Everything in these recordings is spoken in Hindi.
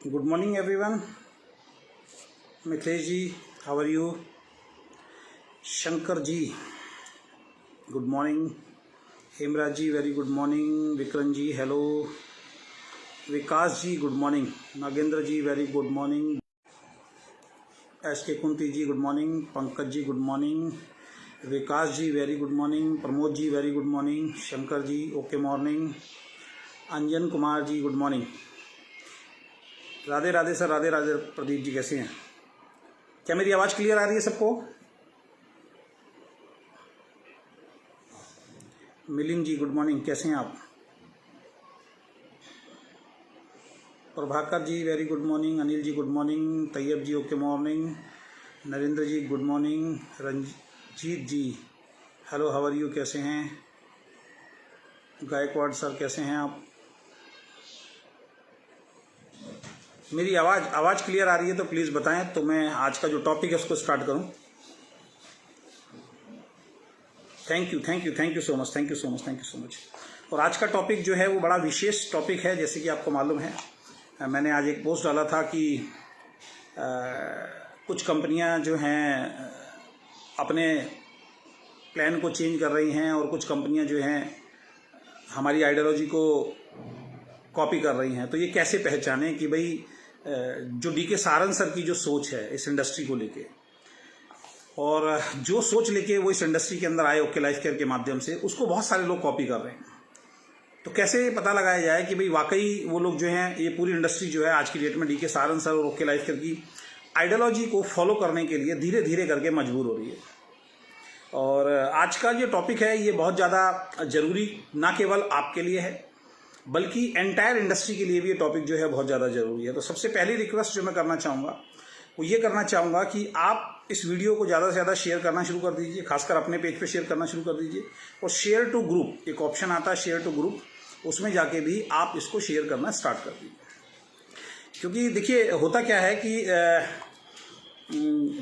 Good morning, everyone. Mithilesh ji, how are you? Shankar ji, good morning. Hemraj ji, very good morning. Vikram ji, hello. Vikas ji, good morning. Nagendra ji, very good morning. SK Kunti ji, good morning. Pankaj ji, good morning. Vikas ji, very good morning. Pramod ji, very good morning. Shankar ji, okay morning. Anjan Kumar ji, good morning. Radhe Radhe sir. Radhe Radhe Pradeep ji, कैसे हैं? क्या मेरी आवाज़ क्लियर आ रही है सबको? मिलिंद जी, गुड मॉर्निंग, कैसे हैं आप? Prabhakar ji, very good morning. Anil ji, good morning. Tayyab ji, okay morning. Narendra ji, good morning. Ranjit ji, hello, how are you, कैसे हैं? गायकवाड़ सर, कैसे हैं आप? मेरी आवाज़ क्लियर आ रही है तो प्लीज़ बताएं, तो मैं आज का जो टॉपिक है उसको स्टार्ट करूं. Thank you so much. और आज का टॉपिक जो है वो बड़ा विशेष टॉपिक है. जैसे कि आपको मालूम है, मैंने आज एक पोस्ट डाला था कि कुछ कंपनियां जो हैं अपने प्लान को चेंज कर रही हैं और कुछ कंपनियां जो हैं हमारी आइडियोलॉजी को कॉपी कर रही हैं. तो ये कैसे पहचानें कि भाई जो डी के सारन सर की जो सोच है इस इंडस्ट्री को लेके, और जो सोच लेके वो इस इंडस्ट्री के अंदर आए ओके लाइफ केयर के माध्यम से, उसको बहुत सारे लोग कॉपी कर रहे हैं. तो कैसे पता लगाया जाए कि भाई वाकई वो लोग जो हैं, ये पूरी इंडस्ट्री जो है आज की डेट में डी के सारन सर और ओके लाइफ केयर की आइडियोलॉजी को फॉलो करने के लिए धीरे धीरे करके मजबूर हो रही है. और आज का जो टॉपिक है ये बहुत ज़्यादा ज़रूरी ना केवल आपके लिए है बल्कि एंटायर इंडस्ट्री के लिए भी ये टॉपिक जो है बहुत ज़्यादा ज़रूरी है. तो सबसे पहली रिक्वेस्ट जो मैं करना चाहूँगा वो ये करना चाहूँगा कि आप इस वीडियो को ज़्यादा से ज़्यादा शेयर करना शुरू कर दीजिए. खासकर अपने पेज पे शेयर करना शुरू कर दीजिए. और शेयर टू ग्रुप, एक ऑप्शन आता है शेयर टू ग्रुप, उसमें जाके भी आप इसको शेयर करना स्टार्ट कर दीजिए. क्योंकि देखिए होता क्या है कि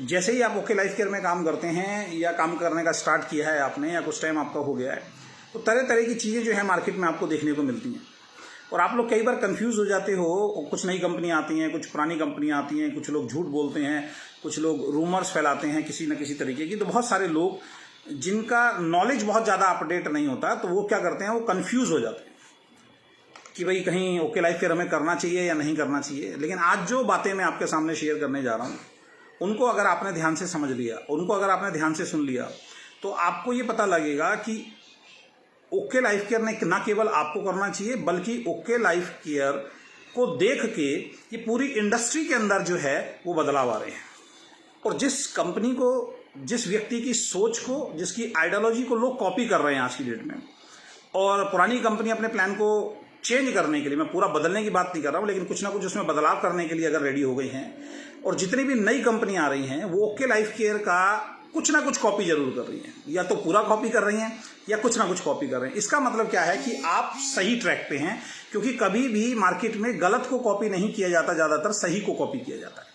जैसे ही आप ओके लाइफ केयर में काम करते हैं या काम करने का स्टार्ट किया है आपने, या कुछ टाइम आपका हो गया है, तो तरह तरह की चीज़ें जो है मार्केट में आपको देखने को मिलती हैं. और आप लोग कई बार कंफ्यूज हो जाते हो. कुछ नई कंपनियां आती हैं, कुछ पुरानी कंपनियां आती हैं, कुछ लोग झूठ बोलते हैं, कुछ लोग रूमर्स फैलाते हैं किसी न किसी तरीके की. तो बहुत सारे लोग जिनका नॉलेज बहुत ज़्यादा अपडेट नहीं होता, तो वो क्या करते हैं, वो कंफ्यूज हो जाते हैं कि भाई कहीं ओके लाइफ केयर हमें करना चाहिए या नहीं करना चाहिए. लेकिन आज जो बातें मैं आपके सामने शेयर करने जा रहा हूँ, उनको अगर आपने ध्यान से समझ लिया, उनको अगर आपने ध्यान से सुन लिया, तो आपको ये पता लगेगा कि ओके लाइफ केयर ने ना केवल आपको करना चाहिए बल्कि ओके लाइफ केयर को देख के ये पूरी इंडस्ट्री के अंदर जो है वो बदलाव आ रहे हैं. और जिस कंपनी को, जिस व्यक्ति की सोच को, जिसकी आइडियोलॉजी को लोग कॉपी कर रहे हैं आज की डेट में, और पुरानी कंपनी अपने प्लान को चेंज करने के लिए, मैं पूरा बदलने की बात नहीं कर रहा हूँ, लेकिन कुछ ना कुछ उसमें बदलाव करने के लिए अगर रेडी हो गई हैं, और जितनी भी नई कंपनी आ रही हैं वो ओके लाइफ केयर का कुछ ना कुछ कॉपी जरूर कर रही हैं, या तो पूरा कॉपी कर रही हैं या कुछ ना कुछ कॉपी कर रहे हैं. इसका मतलब क्या है कि आप सही ट्रैक पे हैं, क्योंकि कभी भी मार्केट में गलत को कॉपी नहीं किया जाता, ज़्यादातर सही को कॉपी किया जाता है.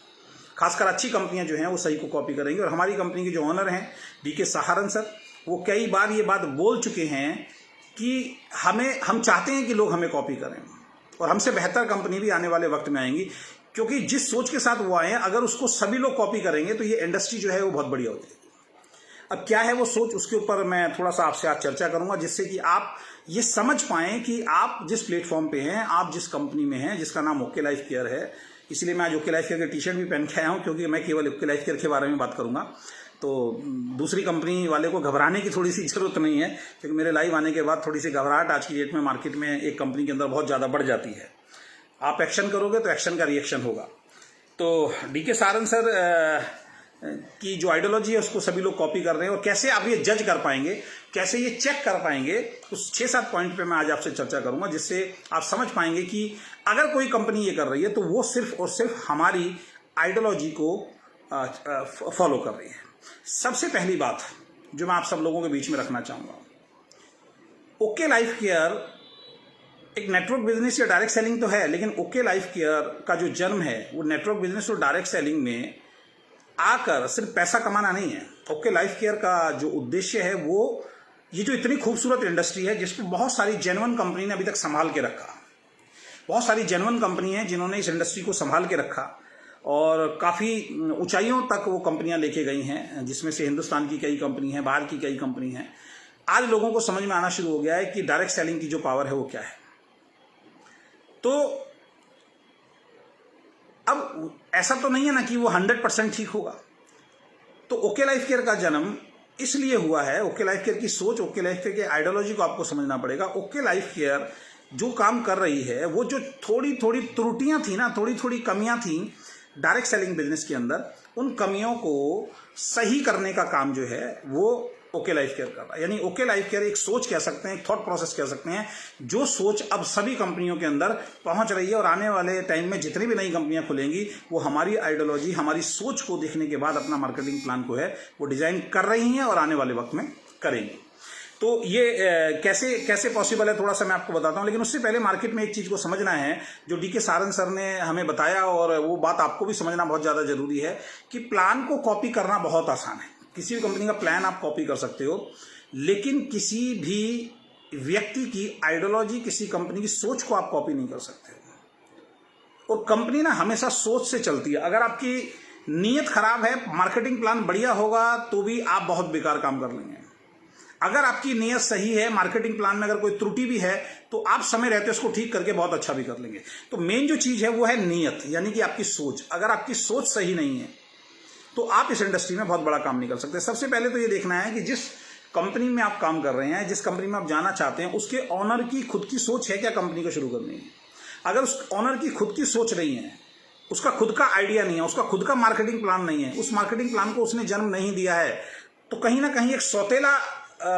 खासकर अच्छी कंपनियां जो हैं वो सही को कॉपी करेंगी. और हमारी कंपनी के जो ऑनर हैं डी के सारन सर, वो कई बार ये बात बोल चुके हैं कि हम चाहते हैं कि लोग हमें कॉपी करें, और हमसे बेहतर कंपनी भी आने वाले वक्त में आएंगी. क्योंकि जिस सोच के साथ वो आए हैं, अगर उसको सभी लोग कॉपी करेंगे तो ये इंडस्ट्री जो है वो बहुत बढ़िया हो जाएगी. अब क्या है वो सोच, उसके ऊपर मैं थोड़ा सा आपसे आज चर्चा करूंगा, जिससे कि आप ये समझ पाएं कि आप जिस प्लेटफॉर्म पे हैं, आप जिस कंपनी में हैं, जिसका नाम ओके लाइफ केयर है. इसलिए मैं आज ओके लाइफ केयर के टी शर्ट भी पहन के आया हूँ, क्योंकि मैं केवल ओके लाइफ केयर के बारे में बात करूंगा. तो दूसरी कंपनी वाले को घबराने की थोड़ी सी जरूरत नहीं है, क्योंकि मेरे लाइव आने के बाद थोड़ी सी घबराहट आज की डेट में मार्केट में एक कंपनी के अंदर बहुत ज़्यादा बढ़ जाती है. आप एक्शन करोगे तो एक्शन का रिएक्शन होगा. तो डी के सारन सर की जो आइडियोलॉजी है उसको सभी लोग कॉपी कर रहे हैं. और कैसे आप ये जज कर पाएंगे, कैसे ये चेक कर पाएंगे, उस 6-7 पॉइंट पे मैं आज आपसे चर्चा करूंगा, जिससे आप समझ पाएंगे कि अगर कोई कंपनी ये कर रही है तो वो सिर्फ और सिर्फ हमारी आइडियोलॉजी को फॉलो कर रही है. सबसे पहली बात जो मैं आप सब लोगों के बीच में रखना चाहूँगा, ओके लाइफ केयर एक नेटवर्क बिजनेस या डायरेक्ट सेलिंग तो है, लेकिन ओके लाइफ केयर का जो जन्म है वो नेटवर्क बिजनेस और डायरेक्ट सेलिंग में आकर सिर्फ पैसा कमाना नहीं है. ओके लाइफ केयर का जो उद्देश्य है वो ये जो इतनी खूबसूरत इंडस्ट्री है जिसको बहुत सारी जेन्युइन कंपनी ने अभी तक संभाल के रखा, बहुत सारी जेन्युइन कंपनी हैं जिन्होंने इस इंडस्ट्री को संभाल के रखा और काफ़ी ऊंचाइयों तक वो कंपनियां लेके गई हैं, जिसमें से हिंदुस्तान की कई कंपनी हैं, बाहर की कई कंपनी हैं। आज लोगों को समझ में आना शुरू हो गया है कि डायरेक्ट सेलिंग की जो पावर है वो क्या है। तो अब ऐसा तो नहीं है ना कि वो 100% ठीक होगा। तो ओके लाइफ केयर का जन्म इसलिए हुआ है, ओके लाइफ केयर की सोच, ओके लाइफ केयर की आइडियोलॉजी को आपको समझना पड़ेगा। ओके लाइफ केयर जो काम कर रही है, वो जो थोड़ी थोड़ी त्रुटियां थी ना, थोड़ी थोड़ी कमियां थी डायरेक्ट सेलिंग बिजनेस के अंदर, उन कमियों को सही करने का काम जो है वो ओके लाइफ केयर कर रहा है। यानी ओके लाइफ केयर एक सोच कह सकते हैं, एक थॉट प्रोसेस कह सकते हैं, जो सोच अब सभी कंपनियों के अंदर पहुंच रही है और आने वाले टाइम में जितनी भी नई कंपनियां खुलेंगी वो हमारी आइडियोलॉजी, हमारी सोच को देखने के बाद अपना मार्केटिंग प्लान को है वो डिजाइन कर रही हैं और आने वाले वक्त में करेंगी। तो ये कैसे पॉसिबल है थोड़ा सा मैं आपको बताता हूं, लेकिन उससे पहले मार्केट में एक चीज को समझना है जो डीके सारंग सर ने हमें बताया, और वो बात आपको भी समझना बहुत ज्यादा जरूरी है कि प्लान को कॉपी करना बहुत आसान है। किसी भी कंपनी का प्लान आप कॉपी कर सकते हो, लेकिन किसी भी व्यक्ति की आइडियोलॉजी, किसी कंपनी की सोच को आप कॉपी नहीं कर सकते। और कंपनी ना हमेशा सोच से चलती है। अगर आपकी नीयत खराब है, मार्केटिंग प्लान बढ़िया होगा तो भी आप बहुत बेकार काम कर लेंगे। अगर आपकी नीयत सही है, मार्केटिंग प्लान में अगर कोई त्रुटि भी है तो आप समय रहते उसको ठीक करके बहुत अच्छा भी कर लेंगे। तो मेन जो चीज है वो है नीयत, यानी कि आपकी सोच। अगर आपकी सोच सही नहीं है तो आप इस इंडस्ट्री में बहुत बड़ा काम नहीं कर सकते। सबसे पहले तो ये देखना है कि जिस कंपनी में आप काम कर रहे हैं, जिस कंपनी में आप जाना चाहते हैं, उसके ऑनर की खुद की सोच है क्या कंपनी को शुरू करनी है। अगर उस ऑनर की खुद की सोच नहीं है, उसका खुद का आइडिया नहीं है, उसका खुद का मार्केटिंग प्लान नहीं है, उस मार्केटिंग प्लान को उसने जन्म नहीं दिया है, तो कहीं ना कहीं एक सौतेला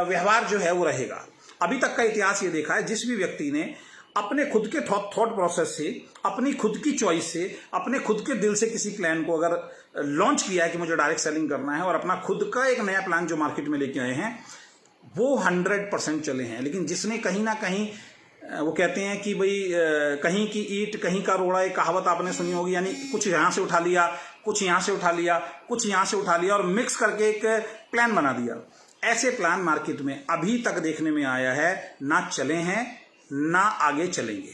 व्यवहार जो है वो रहेगा। अभी तक का इतिहास ये देखा है, जिस भी व्यक्ति ने अपने खुद के थॉट प्रोसेस से, अपनी खुद की चॉइस से, अपने खुद के दिल से किसी प्लान को अगर लॉन्च किया है कि मुझे डायरेक्ट सेलिंग करना है और अपना खुद का एक नया प्लान जो मार्केट में लेके आए हैं वो 100% चले हैं। लेकिन जिसने कहीं ना कहीं, वो कहते हैं कि भाई कहीं की ईंट कहीं का रोड़ा, एक कहावत आपने सुनी होगी, यानी कुछ यहाँ से उठा लिया, कुछ यहाँ से उठा लिया, कुछ यहाँ से उठा लिया और मिक्स करके एक प्लान बना दिया। ऐसे प्लान मार्केट में अभी तक देखने में आया है, ना चले हैं ना आगे चलेंगे।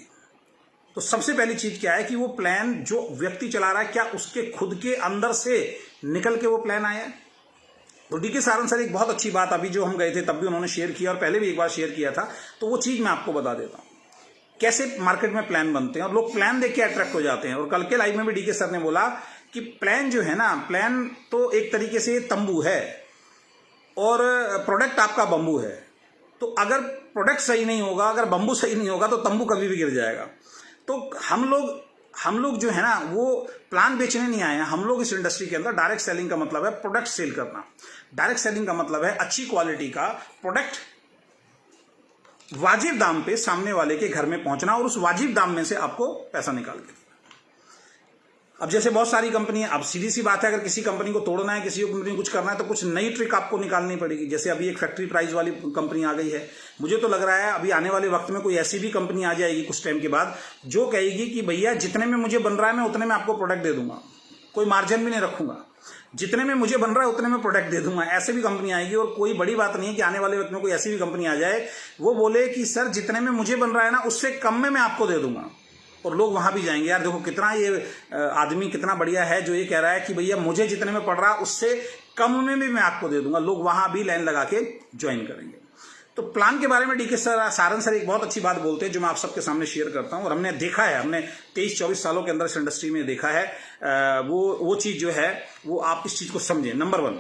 तो सबसे पहली चीज क्या है कि वो प्लान जो व्यक्ति चला रहा है, क्या उसके खुद के अंदर से निकल के वो प्लान आया है। तो डीके सारंग सर एक बहुत अच्छी बात, अभी जो हम गए थे तब भी उन्होंने शेयर किया और पहले भी एक बार शेयर किया था, तो वो चीज मैं आपको बता देता हूं कैसे मार्केट में प्लान बनते हैं और लोग प्लान देख के अट्रैक्ट हो जाते हैं। और कल के लाइव में भी डीके सर ने बोला कि प्लान जो है ना, प्लान तो एक तरीके से तंबू है और प्रोडक्ट आपका बंबू है। तो अगर प्रोडक्ट सही नहीं होगा, अगर बंबू सही नहीं होगा तो तंबू कभी भी गिर जाएगा। तो हम लोग जो है ना वो प्लान बेचने नहीं आए हैं। हम लोग इस इंडस्ट्री के अंदर, डायरेक्ट सेलिंग का मतलब है प्रोडक्ट सेल करना। डायरेक्ट सेलिंग का मतलब है अच्छी क्वालिटी का प्रोडक्ट वाजिब दाम पे सामने वाले के घर में पहुंचना और उस वाजिब दाम में से आपको पैसा निकाल के। अब जैसे बहुत सारी कंपनी, अब सीधी सी बात है, अगर किसी कंपनी को तोड़ना है, किसी कंपनी को कुछ करना है तो कुछ नई ट्रिक आपको निकालनी पड़ेगी। जैसे अभी एक फैक्ट्री प्राइस वाली कंपनी आ गई है। मुझे तो लग रहा है अभी आने वाले वक्त में कोई ऐसी भी कंपनी आ जाएगी कुछ टाइम के बाद जो कहेगी कि भैया जितने में मुझे बन रहा है मैं उतने में आपको प्रोडक्ट दे दूंगा, कोई मार्जिन भी नहीं रखूंगा, जितने में मुझे बन रहा है उतने में प्रोडक्ट दे दूंगा। ऐसे भी कंपनी आएगी। और कोई बड़ी बात नहीं है कि आने वाले वक्त में कोई ऐसी भी कंपनी आ जाए वो बोले कि सर जितने में मुझे बन रहा है ना उससे कम में मैं आपको दे दूंगा। और लोग वहां भी जाएंगे, यार देखो कितना ये आदमी कितना बढ़िया है जो ये कह रहा है कि भैया मुझे जितने में पड़ रहा है उससे कम में भी मैं आपको दे दूंगा। लोग वहां भी लाइन लगा के ज्वाइन करेंगे। तो प्लान के बारे में डीके सारंग सर एक बहुत अच्छी बात बोलते हैं जो मैं आप सबके सामने शेयर करता हूं और हमने देखा है, हमने 23-24 सालों के अंदर इस इंडस्ट्री में देखा है। वो चीज जो है वो आप इस चीज को समझें। नंबर 1,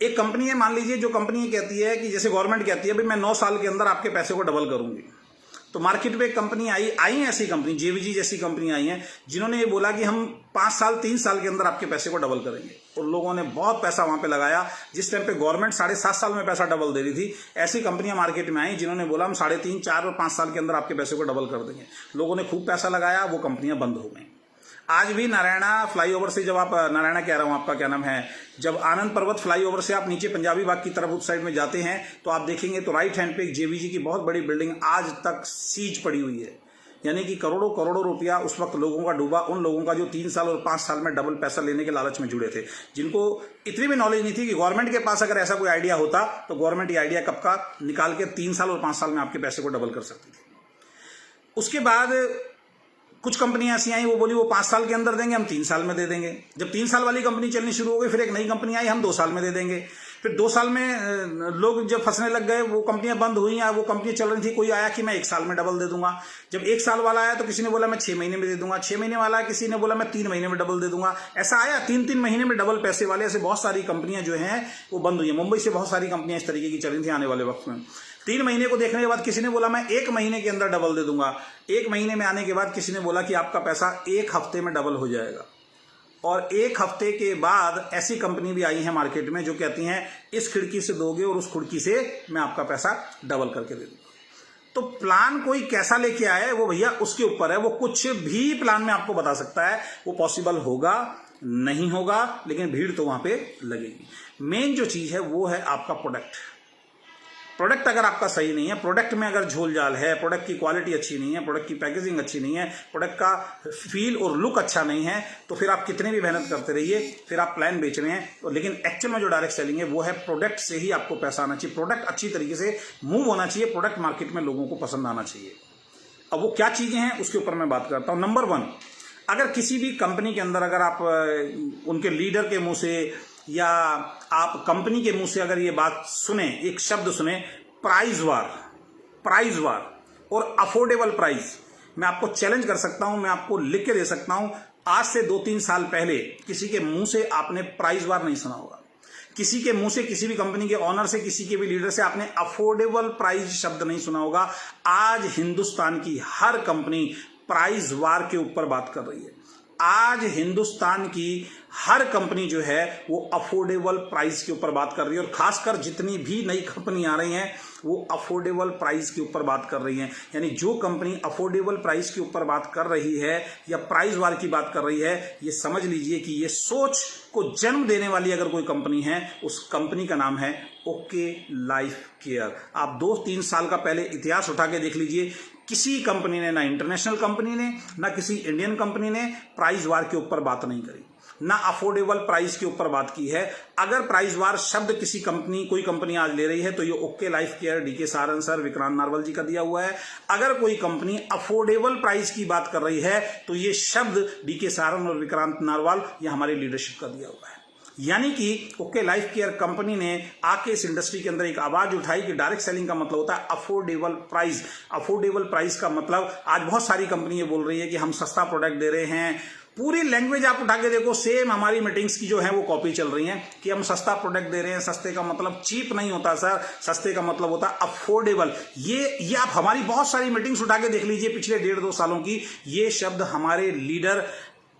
एक कंपनी है, मान लीजिए जो कंपनी कहती है कि जैसे गवर्नमेंट कहती है भाई मैं 9 साल के अंदर आपके पैसे को डबल करूंगी। तो मार्केट में एक कंपनी आई है, ऐसी कंपनी जेवीजी जैसी कंपनी आई है जिन्होंने ये बोला कि हम 5 साल 3 साल के अंदर आपके पैसे को डबल करेंगे। और लोगों ने बहुत पैसा वहां पे लगाया। जिस टाइम पे गवर्नमेंट 7.5 साल में पैसा डबल दे रही थी, ऐसी कंपनियां मार्केट में आई जिन्होंने बोला हम 3.5, 4 और 5 साल के अंदर आपके पैसे को डबल कर देंगे। लोगों ने खूब पैसा लगाया, वो कंपनियां बंद हो गई। आज भी नारायणा फ्लाईओवर से, जब आप नारायणा कह रहा हूं, आपका क्या नाम है, जब आनंद पर्वत फ्लाईओवर से आप नीचे पंजाबी बाग की तरफ उस साइड में जाते हैं तो आप देखेंगे तो राइट हैंड पे एक जेवीजी की बहुत बड़ी बिल्डिंग आज तक सीज पड़ी हुई है। यानी कि करोड़ों करोड़ों रुपया उस वक्त लोगों का डूबा, उन लोगों का जो 3 साल और 5 साल में डबल पैसा लेने के लालच में जुड़े थे, जिनको इतनी भी नॉलेज नहीं थी कि गवर्नमेंट के पास अगर ऐसा कोई आइडिया होता तो गवर्नमेंट ये आइडिया कब का निकाल के 3 साल और 5 साल में आपके पैसे को डबल कर सकती थी। उसके बाद कुछ कंपनियां ऐसी आई, वो बोली वो 5 साल के अंदर देंगे, हम 3 साल में दे देंगे। जब 3 साल वाली कंपनी चलनी शुरू हो गई, फिर एक नई कंपनी आई, हम 2 साल में दे देंगे। फिर 2 साल में लोग जब फंसने लग गए, वो कंपनियां बंद हुई, या वो कंपनी चल रही थी, कोई आया कि मैं 1 साल में डबल दे दूंगा। जब 1 साल वाला आया तो किसी ने बोला मैं 6 महीने में दे दूंगा, 6 महीने वाला किसी ने बोला मैं 3 महीने में डबल दे दूंगा। ऐसा आया 3-3 महीने में डबल पैसे वाले, ऐसे बहुत सारी कंपनियां जो हैं वो बंद हुई है। मुंबई से बहुत सारी कंपनियां इस तरीके की चल रही थी आने वाले वक्त में। 3 महीने को देखने के बाद किसी ने बोला मैं 1 महीने के अंदर डबल दे दूंगा। 1 महीने में आने के बाद किसी ने बोला कि आपका पैसा 1 हफ्ते में डबल हो जाएगा। और 1 हफ्ते के बाद ऐसी कंपनी भी आई है मार्केट में जो कहती हैं इस खिड़की से दोगे और उस खिड़की से मैं आपका पैसा डबल करके दे दूंगा। तो प्लान कोई कैसा लेके आए वो भैया उसके ऊपर है। वो कुछ भी प्लान में आपको बता सकता है, वो पॉसिबल होगा नहीं होगा, लेकिन भीड़ तो वहां पे लगेगी। मेन जो चीज है वो है आपका प्रोडक्ट अगर आपका सही नहीं है, प्रोडक्ट में अगर झोल झाल है, प्रोडक्ट की क्वालिटी अच्छी नहीं है, प्रोडक्ट की पैकेजिंग अच्छी नहीं है, प्रोडक्ट का फील और लुक अच्छा नहीं है, तो फिर आप कितने भी मेहनत करते रहिए, फिर आप प्लान बेच रहे हैं तो। लेकिन एक्चुअल में जो डायरेक्ट सेलिंग है वो है प्रोडक्ट से ही आपको पैसा आना चाहिए। प्रोडक्ट अच्छी तरीके से मूव होना चाहिए, प्रोडक्ट मार्केट में लोगों को पसंद आना चाहिए। अब वो क्या चीजें हैं उसके ऊपर मैं बात करता हूं। नंबर 1, अगर किसी भी कंपनी के अंदर अगर आप उनके लीडर के मुंह से या आप कंपनी के मुंह से अगर ये बात सुने, एक शब्द सुने, प्राइस वार और अफोर्डेबल प्राइस, मैं आपको चैलेंज कर सकता हूं, मैं आपको लिख के दे सकता हूं, आज से 2-3 साल पहले किसी के मुंह से आपने प्राइस वार नहीं सुना होगा। किसी के मुंह से, किसी भी कंपनी के ऑनर से, किसी के भी लीडर से आपने अफोर्डेबल प्राइस शब्द नहीं सुना होगा। आज हिंदुस्तान की हर कंपनी प्राइस वार के ऊपर बात कर रही है। आज हिंदुस्तान की हर कंपनी जो है वो अफोर्डेबल प्राइस के ऊपर बात कर रही है, और खासकर जितनी भी नई कंपनी आ रही हैं वो अफोर्डेबल प्राइस के ऊपर बात कर रही हैं। यानी जो कंपनी अफोर्डेबल प्राइस के ऊपर बात कर रही है या प्राइस वार की बात कर रही है, ये समझ लीजिए कि ये सोच को जन्म देने वाली अगर कोई कंपनी है, उस कंपनी का नाम है ओके लाइफ केयर। आप 2-3 साल का पहले इतिहास उठा के देख लीजिए, किसी कंपनी ने, ना इंटरनेशनल कंपनी ने, ना किसी इंडियन कंपनी ने प्राइस वार के ऊपर बात नहीं करी, ना अफोर्डेबल प्राइस के ऊपर बात की है। अगर प्राइस वार शब्द किसी कंपनी, कोई कंपनी आज ले रही है तो ये okay life care, DK Saran sir, Vikrant Narwal ji का दिया हुआ है। अगर कोई कंपनी अफोर्डेबल प्राइस की बात कर रही है तो ये शब्द डीके सारन और विक्रांत नारवल, ये हमारे लीडरशिप का दिया हुआ है। यानी कि ओके लाइफ केयर कंपनी ने आके इस इंडस्ट्री के अंदर एक आवाज उठाई कि डायरेक्ट सेलिंग का मतलब होता है अफोर्डेबल प्राइस। अफोर्डेबल प्राइस का मतलब आज बहुत सारी कंपनी ये बोल रही है कि हम सस्ता प्रोडक्ट दे रहे हैं। पूरी लैंग्वेज आप उठा के देखो, सेम हमारी मीटिंग्स की जो है वो कॉपी चल रही है कि हम सस्ता प्रोडक्ट दे रहे हैं। सस्ते का मतलब चीप नहीं होता सर, सस्ते का मतलब होता है अफोर्डेबल। ये आप हमारी बहुत सारी मीटिंग्स उठा के देख लीजिए पिछले 1.5-2 सालों की, ये शब्द हमारे लीडर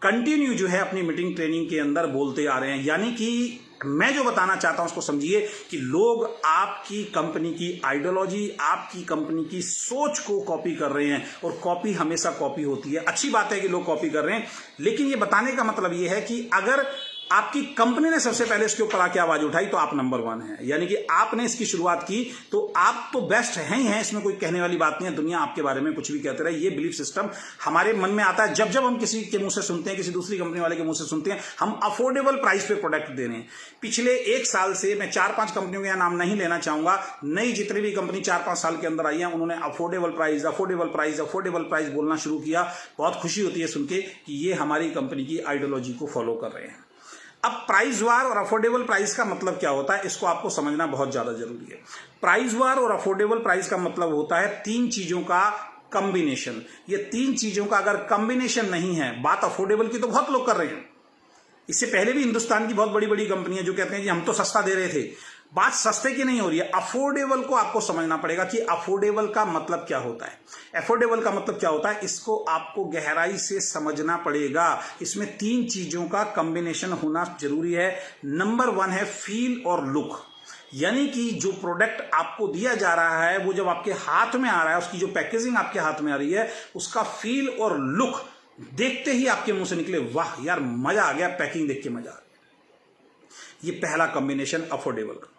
कंटिन्यू जो है अपनी मीटिंग ट्रेनिंग के अंदर बोलते आ रहे हैं। यानी कि मैं जो बताना चाहता हूं उसको समझिए कि लोग आपकी कंपनी की आइडियोलॉजी, आपकी कंपनी की सोच को कॉपी कर रहे हैं, और कॉपी हमेशा कॉपी होती है। अच्छी बात है कि लोग कॉपी कर रहे हैं, लेकिन ये बताने का मतलब ये है कि अगर आपकी कंपनी ने सबसे पहले इसके ऊपर आके आवाज उठाई तो आप नंबर 1 है। यानी कि आपने इसकी शुरुआत की तो आप तो बेस्ट हैं ही हैं, इसमें कोई कहने वाली बात नहीं है। दुनिया आपके बारे में कुछ भी कहते रहे, ये बिलीफ सिस्टम हमारे मन में आता है जब जब हम किसी के मुंह से सुनते हैं, किसी दूसरी कंपनी वाले के मुंह से सुनते हैं हम अफोर्डेबल प्राइस पे प्रोडक्ट दे रहे हैं। पिछले 1 साल से मैं 4-5 कंपनियों के नाम नहीं लेना चाहूंगा, नई जितनी भी कंपनी 4-5 साल के अंदर आई है उन्होंने affordable price, affordable price, affordable price बोलना शुरू किया। बहुत खुशी होती है सुन के कि ये हमारी कंपनी की आइडियोलॉजी को फॉलो कर रहे हैं। अब प्राइस वार और अफोर्डेबल प्राइस का मतलब क्या होता है, इसको आपको समझना बहुत ज्यादा जरूरी है। प्राइस वार और अफोर्डेबल प्राइस का मतलब होता है 3 चीजों का कॉम्बिनेशन। ये 3 चीजों का अगर कॉम्बिनेशन नहीं है, बात अफोर्डेबल की तो बहुत लोग कर रहे हैं, इससे पहले भी हिंदुस्तान की बहुत बड़ी बड़ी कंपनियां जो कहते हैं कि हम तो सस्ता दे रहे थे। बात सस्ते की नहीं हो रही है, अफोर्डेबल को आपको समझना पड़ेगा कि अफोर्डेबल का मतलब क्या होता है। अफोर्डेबल का मतलब क्या होता है, इसको आपको गहराई से समझना पड़ेगा। इसमें 3 चीजों का कॉम्बिनेशन होना जरूरी है। नंबर 1 है फील और लुक। यानी कि जो प्रोडक्ट आपको दिया जा रहा है वो जब आपके हाथ में आ रहा है, उसकी जो पैकेजिंग आपके हाथ में आ रही है, उसका फील और लुक देखते ही आपके मुंह से निकले वाह यार मजा आ गया, पैकिंग देख के मजा आ गया। ये पहला कॉम्बिनेशन अफोर्डेबल का।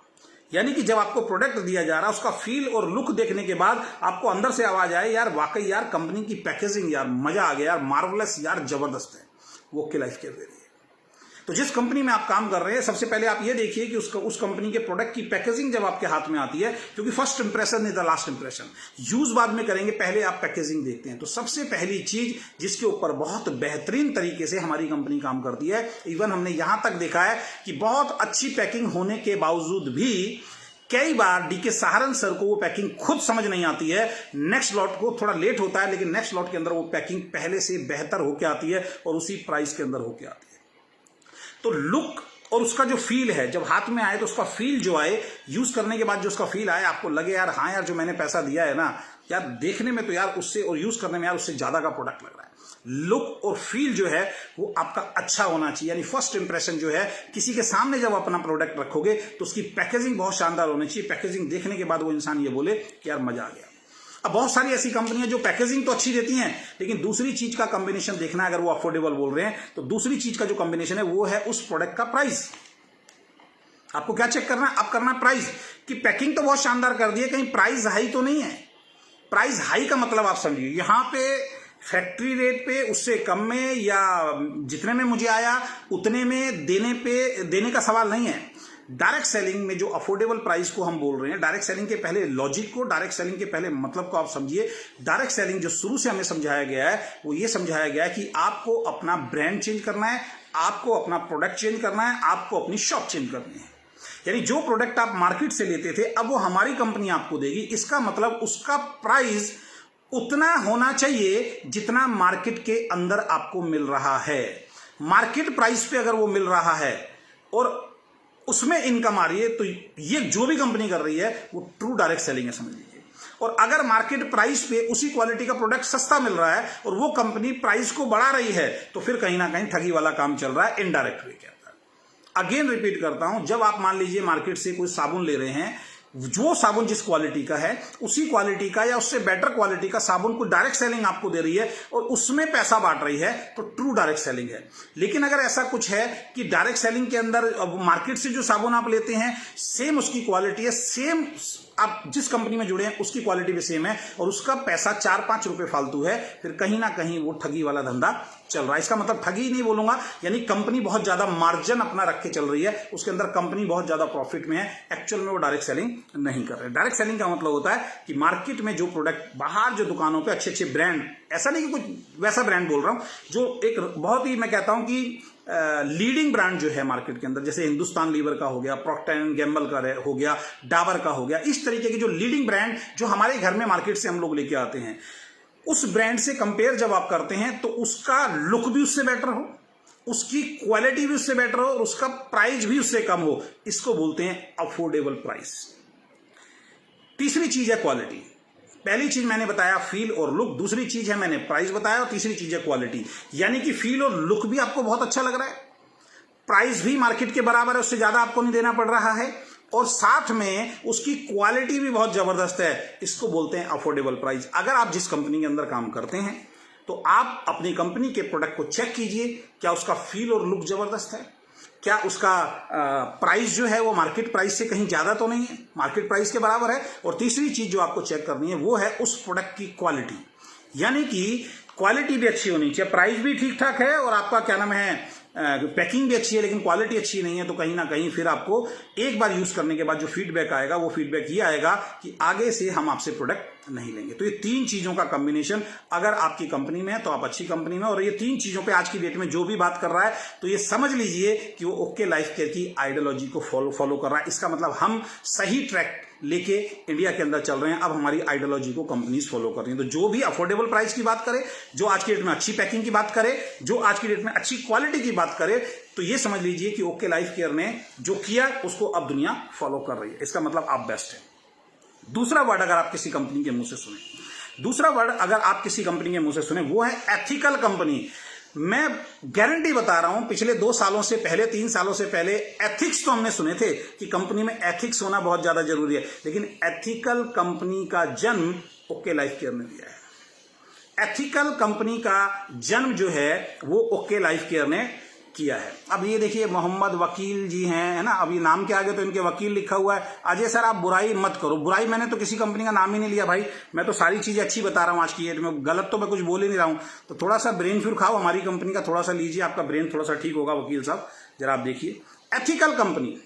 यानी कि जब आपको प्रोडक्ट दिया जा रहा है उसका फील और लुक देखने के बाद आपको अंदर से आवाज आए यार वाकई यार कंपनी की पैकेजिंग यार मजा आ गया यार, मार्वलेस यार, जबरदस्त है, वो ओके लाइफ केयर दे रही है। तो जिस कंपनी में आप काम कर रहे हैं, सबसे पहले आप ये देखिए कि उस कंपनी के प्रोडक्ट की पैकेजिंग जब आपके हाथ में आती है, क्योंकि first impression is the last impression, use बाद में करेंगे, पहले आप पैकेजिंग देखते हैं। तो सबसे पहली चीज जिसके ऊपर बहुत बेहतरीन तरीके से हमारी कंपनी काम करती है, इवन हमने यहां तक देखा है कि बहुत अच्छी पैकिंग होने के बावजूद भी कई बार डीके सहारन सर को वो पैकिंग खुद समझ नहीं आती है। नेक्स्ट लॉट को थोड़ा लेट होता है, लेकिन नेक्स्ट लॉट के अंदर वो पैकिंग पहले से बेहतर होकर आती है और उसी प्राइस के अंदर होकर आती है। तो लुक और उसका जो फील है, जब हाथ में आए तो उसका फील जो आए, यूज करने के बाद जो उसका फील आए, आपको लगे यार हाँ यार जो मैंने पैसा दिया है ना यार, देखने में तो यार उससे और यूज करने में यार उससे ज्यादा का प्रोडक्ट लग रहा है। लुक और फील जो है वो आपका अच्छा होना चाहिए, यानी फर्स्ट इंप्रेशन जो है, किसी के सामने जब अपना प्रोडक्ट रखोगे तो उसकी पैकेजिंग बहुत शानदार होनी चाहिए। पैकेजिंग देखने के बाद वो इंसान ये बोले कि यार मजा आ गया। अब बहुत सारी ऐसी कंपनियां जो पैकेजिंग तो अच्छी देती हैं, लेकिन दूसरी चीज का कॉम्बिनेशन देखना है, अगर वो अफोर्डेबल बोल रहे हैं तो दूसरी चीज का जो कॉम्बिनेशन है वो है उस प्रोडक्ट का प्राइस। आपको क्या चेक करना है? आप करना प्राइस कि पैकिंग तो बहुत शानदार कर दी है, कहीं प्राइस हाई तो नहीं है। प्राइस हाई का मतलब आप समझिए, यहां पे फैक्ट्री रेट पे उससे कम में या जितने में मुझे आया उतने में देने का सवाल नहीं है। डायरेक्ट सेलिंग में जो अफोर्डेबल प्राइस को हम बोल रहे हैं, डायरेक्ट सेलिंग के पहले लॉजिक को, डायरेक्ट सेलिंग के पहले मतलब को आप समझिए। डायरेक्ट सेलिंग जो शुरू से हमें समझाया गया है वो ये समझाया गया है कि आपको अपना ब्रांड चेंज करना है, आपको अपना प्रोडक्ट चेंज करना है, आपको अपनी शॉप चेंज करनी है। यानी जो प्रोडक्ट आप मार्केट से लेते थे अब वो हमारी कंपनी आपको देगी। इसका मतलब उसका प्राइस उतना होना चाहिए जितना मार्केट के अंदर आपको मिल रहा है। मार्केट प्राइस पे अगर वो मिल रहा है और उसमें इनकम आ रही है तो ये जो भी कंपनी कर रही है वो ट्रू डायरेक्ट सेलिंग है, समझ लीजिए। और अगर मार्केट प्राइस पे उसी क्वालिटी का प्रोडक्ट सस्ता मिल रहा है और वो कंपनी प्राइस को बढ़ा रही है तो फिर कहीं ना कहीं ठगी वाला काम चल रहा है, इनडायरेक्ट वे के अंदर। अगेन रिपीट करता हूं, जब आप मान लीजिए मार्केट से कोई साबुन ले रहे हैं, जो साबुन जिस क्वालिटी का है उसी क्वालिटी का या उससे बेटर क्वालिटी का साबुन को डायरेक्ट सेलिंग आपको दे रही है और उसमें पैसा बांट रही है तो ट्रू डायरेक्ट सेलिंग है। लेकिन अगर ऐसा कुछ है कि डायरेक्ट सेलिंग के अंदर मार्केट से जो साबुन आप लेते हैं सेम उसकी क्वालिटी है, सेम आप जिस कंपनी में जुड़े हैं उसकी क्वालिटी भी सेम है और उसका पैसा 4-5 रुपए फालतू है, फिर कहीं ना कहीं वो ठगी वाला धंधा चल रहा है। इसका मतलब ठगी नहीं बोलूंगा, यानी कंपनी बहुत ज्यादा मार्जिन अपना रख के चल रही है, उसके अंदर कंपनी बहुत ज्यादा प्रॉफिट में है, एक्चुअल में वो डायरेक्ट सेलिंग नहीं कर रहे। डायरेक्ट सेलिंग का मतलब होता है कि मार्केट में जो प्रोडक्ट बाहर जो दुकानों पे अच्छे अच्छे ब्रांड, ऐसा नहीं कि कुछ वैसा ब्रांड बोल रहा हूं जो एक बहुत ही मैं कहता हूं कि लीडिंग ब्रांड जो है मार्केट के अंदर, जैसे हिंदुस्तान लीवर का हो गया, प्रॉक्टर एंड गैम्बल का हो गया, डाबर का हो गया, इस तरीके के जो लीडिंग ब्रांड जो हमारे घर में मार्केट से हम लोग लेके आते हैं, उस ब्रांड से कंपेयर जब आप करते हैं तो उसका लुक भी उससे बेटर हो, उसकी क्वालिटी भी उससे बेटर हो और उसका प्राइस भी उससे कम हो, इसको बोलते हैं अफोर्डेबल प्राइस। तीसरी चीज है क्वालिटी। पहली चीज मैंने बताया फील और लुक, दूसरी चीज है मैंने प्राइस बताया और तीसरी चीज है क्वालिटी। यानी कि फील और लुक भी आपको बहुत अच्छा लग रहा है, प्राइस भी मार्केट के बराबर है, उससे ज्यादा आपको नहीं देना पड़ रहा है और साथ में उसकी क्वालिटी भी बहुत जबरदस्त है, इसको बोलते हैं अफोर्डेबल प्राइस। अगर आप जिस कंपनी के अंदर काम करते हैं तो आप अपनी कंपनी के प्रोडक्ट को चेक कीजिए, क्या उसका फील और लुक जबरदस्त है, क्या उसका प्राइस जो है वो मार्केट प्राइस से कहीं ज्यादा तो नहीं है, मार्केट प्राइस के बराबर है। और तीसरी चीज जो आपको चेक करनी है वो है उस प्रोडक्ट की क्वालिटी, यानी कि क्वालिटी भी अच्छी होनी चाहिए, प्राइस भी ठीक ठाक है और आपका क्या नाम है पैकिंग भी अच्छी है, लेकिन क्वालिटी अच्छी नहीं है तो कहीं ना कहीं फिर आपको एक बार यूज करने के बाद जो फीडबैक आएगा वो फीडबैक ये आएगा कि आगे से हम आपसे प्रोडक्ट नहीं लेंगे। तो ये तीन चीजों का कॉम्बिनेशन अगर आपकी कंपनी में है तो आप अच्छी कंपनी में, और ये तीन चीजों पे आज की डेट में जो भी बात कर रहा है तो ये समझ लीजिए कि वो ओके लाइफ केयर की आइडियोलॉजी को फॉलो कर रहा है। इसका मतलब हम सही ट्रैक लेके इंडिया के अंदर चल रहे हैं, अब हमारी आइडियोलॉजी को कंपनीज फॉलो कर रही हैं। तो जो भी अफोर्डेबल प्राइस की बात करे, जो आज की डेट में अच्छी पैकिंग की बात करे, जो आज की डेट में अच्छी क्वालिटी की बात करे, तो ये समझ लीजिए कि ओके लाइफ केयर ने जो किया उसको अब दुनिया फॉलो कर रही है। इसका मतलब आप बेस्ट है। दूसरा वर्ड अगर आप किसी कंपनी के मुंह से सुने, दूसरा वर्ड अगर आप किसी कंपनी के मुंह से सुने वो है एथिकल कंपनी। मैं गारंटी बता रहा हूं, पिछले 2 सालों से पहले, 3 सालों से पहले एथिक्स तो हमने सुने थे कि कंपनी में एथिक्स होना बहुत ज्यादा जरूरी है, लेकिन एथिकल कंपनी का जन्म ओके लाइफ केयर ने दिया है। एथिकल कंपनी का जन्म जो है वो ओके लाइफ केयर ने किया है। अब ये देखिए मोहम्मद वकील जी हैं, है ना, अब ये नाम के आगे तो इनके वकील लिखा हुआ है। अजय सर आप बुराई मत करो। बुराई मैंने तो किसी कंपनी का नाम ही नहीं लिया भाई, मैं तो सारी चीजें अच्छी बता रहा हूँ आज की डेट में, गलत तो मैं कुछ बोल ही नहीं रहा हूँ। तो थोड़ा सा ब्रेन फ्यूर खाओ हमारी कंपनी का, थोड़ा सा लीजिए, आपका ब्रेन थोड़ा सा ठीक होगा। वकील साहब जरा आप देखिए, एथिकल कंपनी,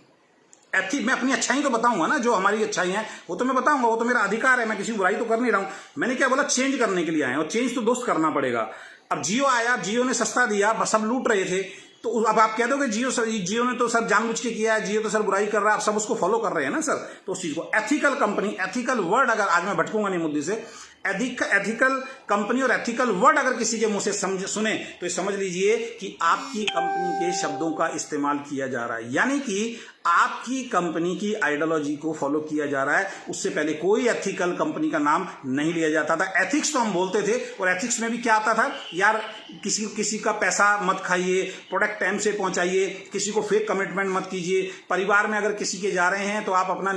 मैं अपनी अच्छाई तो बताऊंगा ना, जो हमारी अच्छाई है वो तो मैं बताऊंगा, वो तो मेरा अधिकार है, मैं किसी बुराई तो कर नहीं रहा हूं। मैंने क्या बोला, चेंज करने के लिए आए, और चेंज तो दोस्त करना पड़ेगा। अब जियो आया, जियो ने सस्ता दिया, बस सब लूट रहे थे, तो अब आप कह दोगे जियो ने तो सर जानबूझ के किया है, जियो तो सर बुराई कर रहा है, आप सब उसको फॉलो कर रहे हैं ना सर। तो उस चीज को एथिकल कंपनी, एथिकल वर्ड, अगर आज मैं भटकूंगा नहीं मुद्दे से, एथिकल कंपनी और एथिकल वर्ड अगर किसी के मुंह से सुने तो समझ लीजिए कि आपकी कंपनी के शब्दों का इस्तेमाल किया जा रहा है, यानी कि आपकी कंपनी की आइडियोलॉजी को फॉलो किया जा रहा है। उससे पहले कोई एथिकल कंपनी का नाम नहीं लिया जाता था। एथिक्स तो हम बोलते थे, और एथिक्स में भी क्या आता था यार, किसी का पैसा मत खाइए, प्रोडक्ट टाइम से पहुंचाइए, किसी को फेक कमिटमेंट मत कीजिए, परिवार में अगर किसी के जा रहे हैं तो आप अपना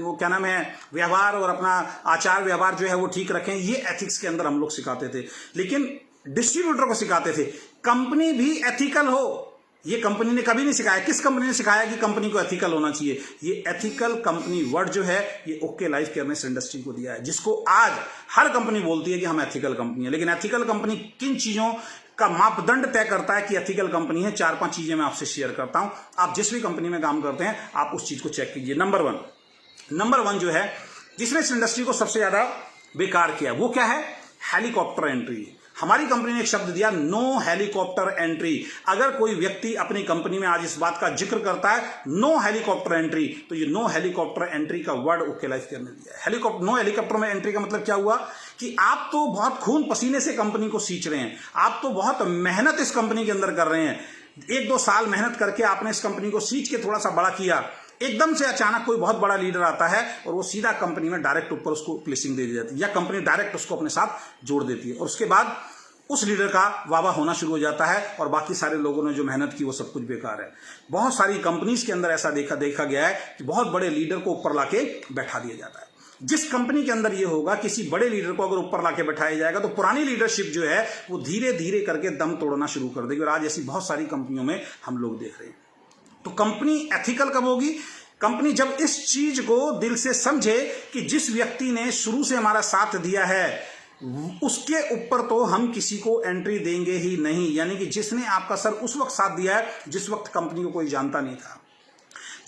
वो क्या नाम है व्यवहार और अपना आचार व्यवहार जो है वो ठीक रखें। ये एथिक्स के अंदर हम लोग सिखाते थे। लेकिन डिस्ट्रीब्यूटर को सिखाते थे कंपनी भी एथिकल हो, ये कंपनी ने कभी नहीं सिखाया। किस कंपनी ने सिखाया कि कंपनी को एथिकल होना चाहिए? ये एथिकल कंपनी वर्ड जो है ये ओके लाइफ केयरनेस इंडस्ट्री को दिया है, जिसको आज हर कंपनी बोलती है कि हम एथिकल कंपनी है। लेकिन एथिकल कंपनी किन चीजों का मापदंड तय करता है कि एथिकल कंपनी है? 4-5 चीजें मैं आपसे शेयर करता हूं। आप जिस भी कंपनी में काम करते हैं आप उस चीज को चेक कीजिए। नंबर वन जो है जिसने इस इंडस्ट्री को सबसे ज्यादा बेकार किया वो क्या है? Helicopter entry. हमारी कंपनी ने एक शब्द दिया, नो हेलीकॉप्टर एंट्री। अगर कोई व्यक्ति अपनी कंपनी में आज इस बात का जिक्र करता है नो हेलीकॉप्टर एंट्री, तो ये नो हेलीकॉप्टर एंट्री का वर्ड ओके लाइफ केयर ने दिया है। नो हेलीकॉप्टर में एंट्री का मतलब क्या हुआ कि आप तो बहुत खून पसीने से कंपनी को सींच रहे हैं, आप तो बहुत मेहनत इस कंपनी के अंदर कर रहे हैं, 1-2 साल मेहनत करके आपने इस कंपनी को सींच के थोड़ा सा बड़ा किया। एकदम से अचानक कोई बहुत बड़ा लीडर आता है और वो सीधा कंपनी में डायरेक्ट ऊपर उसको प्लेसिंग दे दी जाती है, या कंपनी डायरेक्ट उसको अपने साथ जोड़ देती है, और उसके बाद उस लीडर का वाह होना शुरू हो जाता है और बाकी सारे लोगों ने जो मेहनत की वो सब कुछ बेकार है। बहुत सारी कंपनीज के अंदर ऐसा देखा गया है कि बहुत बड़े लीडर को ऊपर लाके बैठा दिया जाता है। जिस कंपनी के अंदर ये होगा, किसी बड़े लीडर को अगर ऊपर लाके बैठाया जाएगा तो पुरानी लीडरशिप जो है वो धीरे धीरे करके दम तोड़ना शुरू कर देगी, और आज ऐसी बहुत सारी कंपनियों में हम लोग देख रहे हैं। तो कंपनी एथिकल कब होगी? कंपनी जब इस चीज को दिल से समझे कि जिस व्यक्ति ने शुरू से हमारा साथ दिया है उसके ऊपर तो हम किसी को एंट्री देंगे ही नहीं। यानी कि जिसने आपका सर उस वक्त साथ दिया है जिस वक्त कंपनी को कोई जानता नहीं था,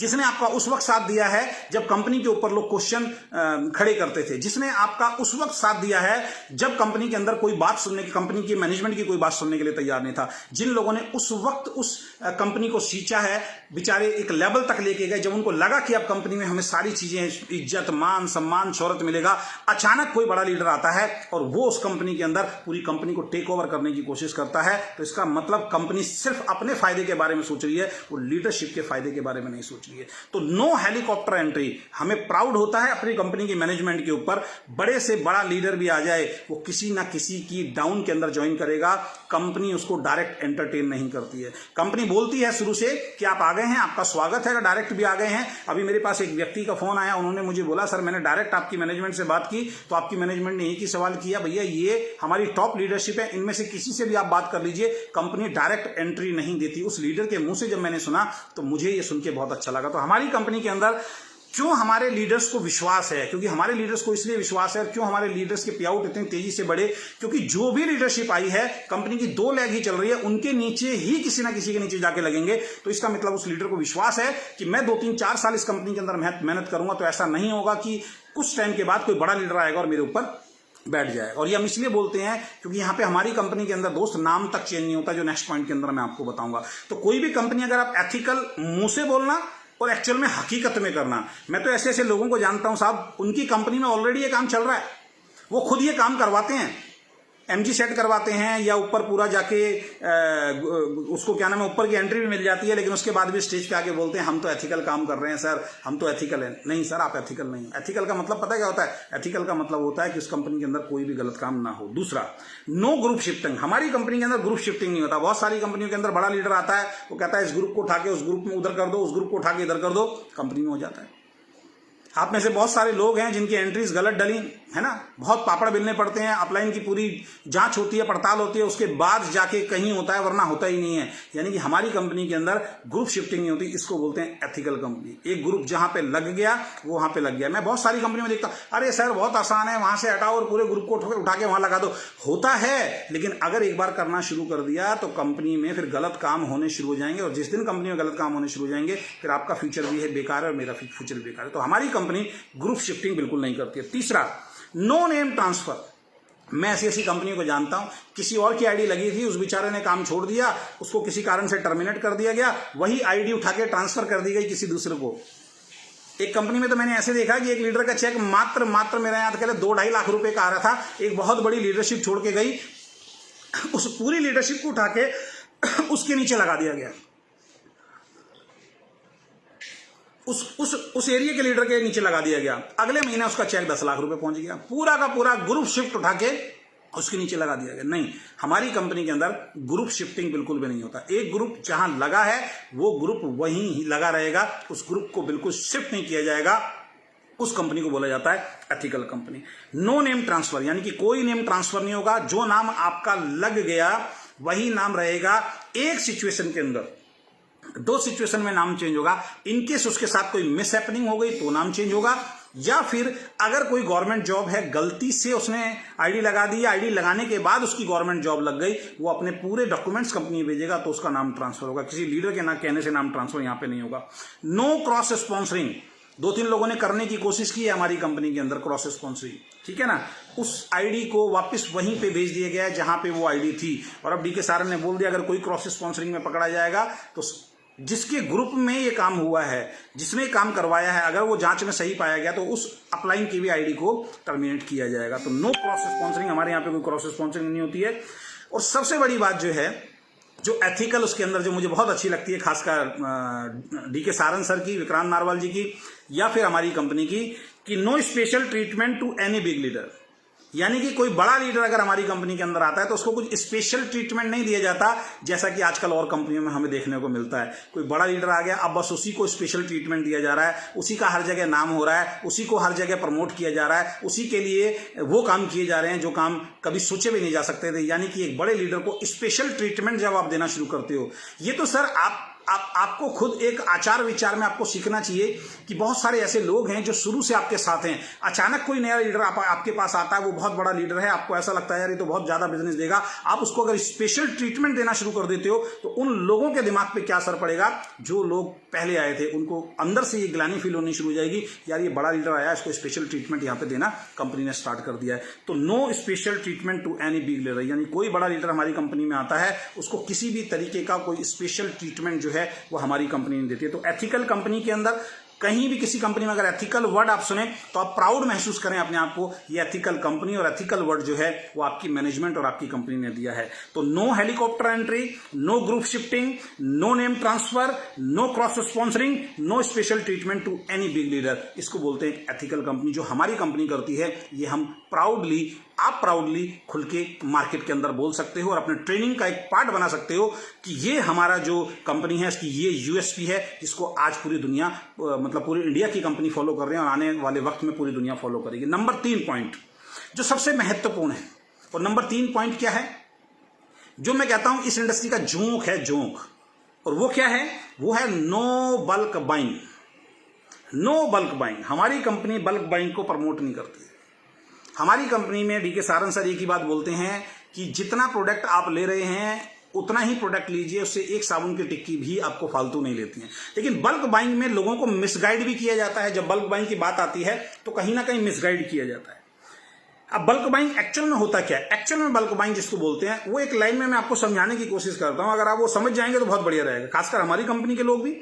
जिसने आपका उस वक्त साथ दिया है जब कंपनी के ऊपर लोग क्वेश्चन खड़े करते थे, जिसने आपका उस वक्त साथ दिया है जब कंपनी के अंदर कोई बात सुनने की, कंपनी की मैनेजमेंट की कोई बात सुनने के लिए तैयार नहीं था, जिन लोगों ने उस वक्त उस कंपनी को सींचा है, बेचारे एक लेवल तक लेके गए जब उनको लगा कि अब कंपनी में हमें सारी चीजें, इज्जत, मान, सम्मान, शोहरत मिलेगा। अचानक कोई बड़ा लीडर आता है और वो उस कंपनी के अंदर पूरी कंपनी को टेक ओवर करने की कोशिश करता है, तो इसका मतलब कंपनी सिर्फ अपने फायदे के बारे में सोच रही है, वो लीडरशिप के फायदे के बारे में नहीं सोच रही है। तो नो हेलीकॉप्टर एंट्री। हमें प्राउड होता है अपनी कंपनी की मैनेजमेंट के ऊपर, बड़े से बड़ा लीडर भी आ जाए वो किसी ना किसी की डाउन के अंदर ज्वाइन करेगा, कंपनी उसको डायरेक्ट एंटरटेन नहीं करती है। कंपनी बोलती है शुरू से कि आप आ गए हैं, आपका स्वागत है, अगर डायरेक्ट भी आ गए हैं। अभी मेरे पास एक व्यक्ति का फोन आया, उन्होंने मुझे बोला सर मैंने डायरेक्ट आपकी मैनेजमेंट से बात की तो आपकी मैनेजमेंट ने एक ही सवाल किया, भैया ये हमारी टॉप लीडरशिप है, इनमें से किसी से भी आप बात कर लीजिए, कंपनी डायरेक्ट एंट्री नहीं देती। उस लीडर के मुंह से जब मैंने सुना तो मुझे ये सुन के बहुत अच्छा लगा। तो हमारी कंपनी के अंदर क्यों हमारे लीडर्स को विश्वास है? क्योंकि हमारे लीडर्स को इसलिए विश्वास है, और क्यों हमारे लीडर्स के पे आउट इतनी तेजी से बढ़े? क्योंकि जो भी लीडरशिप आई है, कंपनी की 2 लेग ही चल रही है, उनके नीचे ही किसी ना किसी के नीचे जाके लगेंगे। तो इसका मतलब उस लीडर को विश्वास है कि मैं 2-3-4 साल इस कंपनी के अंदर मेहनत करूंगा तो ऐसा नहीं होगा कि कुछ टाइम के बाद कोई बड़ा लीडर आएगा और मेरे ऊपर बैठ जाएगा। और ये हम इसलिए बोलते हैं क्योंकि यहाँ पे हमारी कंपनी के अंदर दोस्त नाम तक चेंज नहीं होता, जो नेक्स्ट पॉइंट के अंदर मैं आपको बताऊंगा। तो कोई भी कंपनी अगर आप एथिकल मुंह से बोलना और एक्चुअल में हकीकत में करना, मैं तो ऐसे ऐसे लोगों को जानता हूं साहब, उनकी कंपनी में ऑलरेडी ये काम चल रहा है, वो खुद ये काम करवाते हैं, एमजी सेट करवाते हैं या ऊपर पूरा जाके उसको क्या नाम है ऊपर की एंट्री भी मिल जाती है, लेकिन उसके बाद भी स्टेज पे आके बोलते हैं हम तो एथिकल काम कर रहे हैं सर, हम तो एथिकल हैं। नहीं सर, आप एथिकल नहीं हो। एथिकल का मतलब पता क्या होता है? एथिकल का मतलब होता है कि उस कंपनी के अंदर कोई भी गलत काम ना हो। दूसरा, नो ग्रुप शिफ्टिंग। हमारी कंपनी के अंदर ग्रुप शिफ्टिंग नहीं होता। बहुत सारी कंपनियों के अंदर बड़ा लीडर आता है, वो कहता है इस ग्रुप को उठा के उस ग्रुप में उधर कर दो, उस ग्रुप को उठा के इधर कर दो, कंपनी में हो जाता है। आप में से बहुत सारे लोग हैं जिनकी एंट्रीज गलत डली है ना, बहुत पापड़ बेलने पड़ते हैं, अपलाइन की पूरी जांच होती है, पड़ताल होती है, उसके बाद जाके कहीं होता है, वरना होता ही नहीं है। यानी कि हमारी कंपनी के अंदर ग्रुप शिफ्टिंग नहीं होती, इसको बोलते हैं एथिकल कंपनी। एक ग्रुप जहां पे लग गया वो वहां पे लग गया। मैं बहुत सारी कंपनी में देखता हूं, अरे सर बहुत आसान है, वहां से हटाओ और पूरे ग्रुप को उठा के वहां लगा दो। होता है, लेकिन अगर एक बार करना शुरू कर दिया तो कंपनी में फिर गलत काम होने शुरू हो जाएंगे, और जिस दिन कंपनी में गलत काम होने शुरू हो जाएंगे फिर आपका फ्यूचर भी है बेकार है और मेरा फ्यूचर भी बेकार है। तो हमारी कंपनी ग्रुप शिफ्टिंग बिल्कुल नहीं करती है। तीसरा, नो नेम ट्रांसफर। मैं ऐसी ऐसी कंपनियों को जानता हूं, किसी और की आईडी लगी थी, उस बेचारे ने काम छोड़ दिया, उसको किसी कारण से टर्मिनेट कर दिया गया, वही आईडी उठा के ट्रांसफर कर दी गई किसी दूसरे को। एक कंपनी में तो मैंने ऐसे देखा कि एक लीडर का चेक मात्र मेरा याद करें 2-2.5 लाख रुपए का आ रहा था, एक बहुत बड़ी लीडरशिप छोड़ के गई, उस पूरी लीडरशिप को उठा के उसके नीचे लगा दिया गया, उस एरिया के लीडर के नीचे लगा दिया गया। अगले महीने उसका चेक 10 लाख रुपए पहुंच गया, पूरा का पूरा ग्रुप शिफ्ट उठा के उसके नीचे लगा दिया गया। नहीं, हमारी कंपनी के अंदर ग्रुप शिफ्टिंग बिल्कुल भी नहीं होता। एक ग्रुप जहां लगा है वो ग्रुप वहीं ही लगा रहेगा, उस ग्रुप को बिल्कुल शिफ्ट नहीं किया जाएगा। उस कंपनी को बोला जाता है ethical company. No name transfer, यानी कि कोई नेम ट्रांसफर नहीं होगा, जो नाम आपका लग गया वही नाम रहेगा। एक सिचुएशन के अंदर, 2 सिचुएशन में नाम चेंज होगा। इनकेस उसके साथ कोई मिस हैपनिंग हो गई तो नाम चेंज होगा, या फिर अगर कोई गवर्नमेंट जॉब है, गलती से उसने आईडी लगा दी, आईडी लगाने के बाद उसकी गवर्नमेंट जॉब लग गई, वो अपने पूरे डॉक्यूमेंट्स कंपनी भेजेगा तो उसका नाम ट्रांसफर होगा। किसी लीडर के ना कहने से नाम ट्रांसफर यहां पे नहीं होगा। No cross sponsoring. 2-3 लोगों ने करने की कोशिश की है हमारी कंपनी के अंदर क्रॉस स्पॉन्सरिंग, ठीक है ना, उस आईडी को वापस वहीं पे भेज दिया गया है जहां पे वो आईडी थी। और अब डीके सारन ने बोल दिया अगर कोई क्रॉस स्पॉन्सरिंग में पकड़ा जाएगा तो जिसके ग्रुप में ये काम हुआ है, जिसने काम करवाया है, अगर वो जांच में सही पाया गया तो उस अपलाइन की भी आईडी को टर्मिनेट किया जाएगा। तो नो क्रॉस स्पॉन्सरिंग, हमारे यहाँ पे कोई क्रॉस स्पॉन्सरिंग नहीं होती है। और सबसे बड़ी बात जो है, जो एथिकल उसके अंदर जो मुझे बहुत अच्छी लगती है, खासकर डीके सारन सर की, विक्रांत नारवाल जी की, या फिर हमारी कंपनी की, कि no special treatment to any big leader. यानी कि कोई बड़ा लीडर अगर हमारी कंपनी के अंदर आता है तो उसको कुछ स्पेशल ट्रीटमेंट नहीं दिया जाता, जैसा कि आजकल और कंपनियों में हमें देखने को मिलता है। कोई बड़ा लीडर आ गया, अब बस उसी को स्पेशल ट्रीटमेंट दिया जा रहा है, उसी का हर जगह नाम हो रहा है, उसी को हर जगह प्रमोट किया जा रहा है, उसी के लिए वो काम किए जा रहे हैं जो काम कभी सोचे भी नहीं जा सकते थे। यानी कि एक बड़े लीडर को स्पेशल ट्रीटमेंट जब आप देना शुरू करते हो, ये तो सर आपको खुद एक आचार विचार में आपको सीखना चाहिए कि बहुत सारे ऐसे लोग हैं जो शुरू से आपके साथ हैं। अचानक कोई नया लीडर आपके पास आता है, वो बहुत बड़ा लीडर है, आपको ऐसा लगता है यार ये तो बहुत ज्यादा बिजनेस देगा, आप उसको अगर स्पेशल ट्रीटमेंट देना शुरू कर देते हो तो उन लोगों के दिमाग पे क्या असर पड़ेगा, जो लोग पहले आए थे उनको अंदर से ये ग्लानि फील होनी शुरू हो जाएगी, यार ये बड़ा लीडर आया, इसको स्पेशल ट्रीटमेंट यहाँ पे देना कंपनी ने स्टार्ट कर दिया है। तो no special treatment to any big leader, यानी कोई बड़ा लीडर हमारी कंपनी में आता है उसको किसी भी तरीके का कोई स्पेशल ट्रीटमेंट जो है वो हमारी कंपनी ने देती है। तो एथिकल कंपनी के अंदर कहीं भी किसी कंपनी में अगर एथिकल वर्ड आप सुने तो आप प्राउड महसूस करें अपने आप को, ये एथिकल कंपनी और एथिकल वर्ड जो है वो आपकी मैनेजमेंट और आपकी कंपनी ने दिया है। तो no helicopter entry, no group shifting, no name transfer, no cross sponsoring, no special treatment to any big leader, इसको बोलते हैं एथिकल कंपनी। जो हमारी कंपनी करती है ये हम आप प्राउडली खुल के मार्केट के अंदर बोल सकते हो और अपने ट्रेनिंग का एक पार्ट बना सकते हो कि ये हमारा जो कंपनी है इसकी ये यूएसपी है, जिसको आज पूरी दुनिया, मतलब पूरी इंडिया की कंपनी फॉलो कर रही है और आने वाले वक्त में पूरी दुनिया फॉलो करेगी। नंबर 3 पॉइंट जो सबसे महत्वपूर्ण है, और नंबर 3 पॉइंट क्या है, जो मैं कहता हूं इस इंडस्ट्री का जोंक है, जोंक, और वो क्या है, वो है no bulk buying. No bulk buying, हमारी कंपनी बल्क बाइंग को प्रमोट नहीं करती। हमारी कंपनी में डीके सारन सर एक ही बात बोलते हैं कि जितना प्रोडक्ट आप ले रहे हैं उतना ही प्रोडक्ट लीजिए, उससे एक साबुन की टिक्की भी आपको फालतू नहीं लेती है। लेकिन बल्क बाइंग में लोगों को मिसगाइड भी किया जाता है। जब बल्क बाइंग की बात आती है तो कहीं ना कहीं मिसगाइड किया जाता है। अब बल्क बाइंग एक्चुअल में होता क्या है, एक्चुअल में बल्क बाइंग जिसको बोलते हैं वो एक लाइन में मैं आपको समझाने की कोशिश करता हूं, अगर आप वो समझ जाएंगे तो बहुत बढ़िया रहेगा, खासकर हमारी कंपनी के लोग भी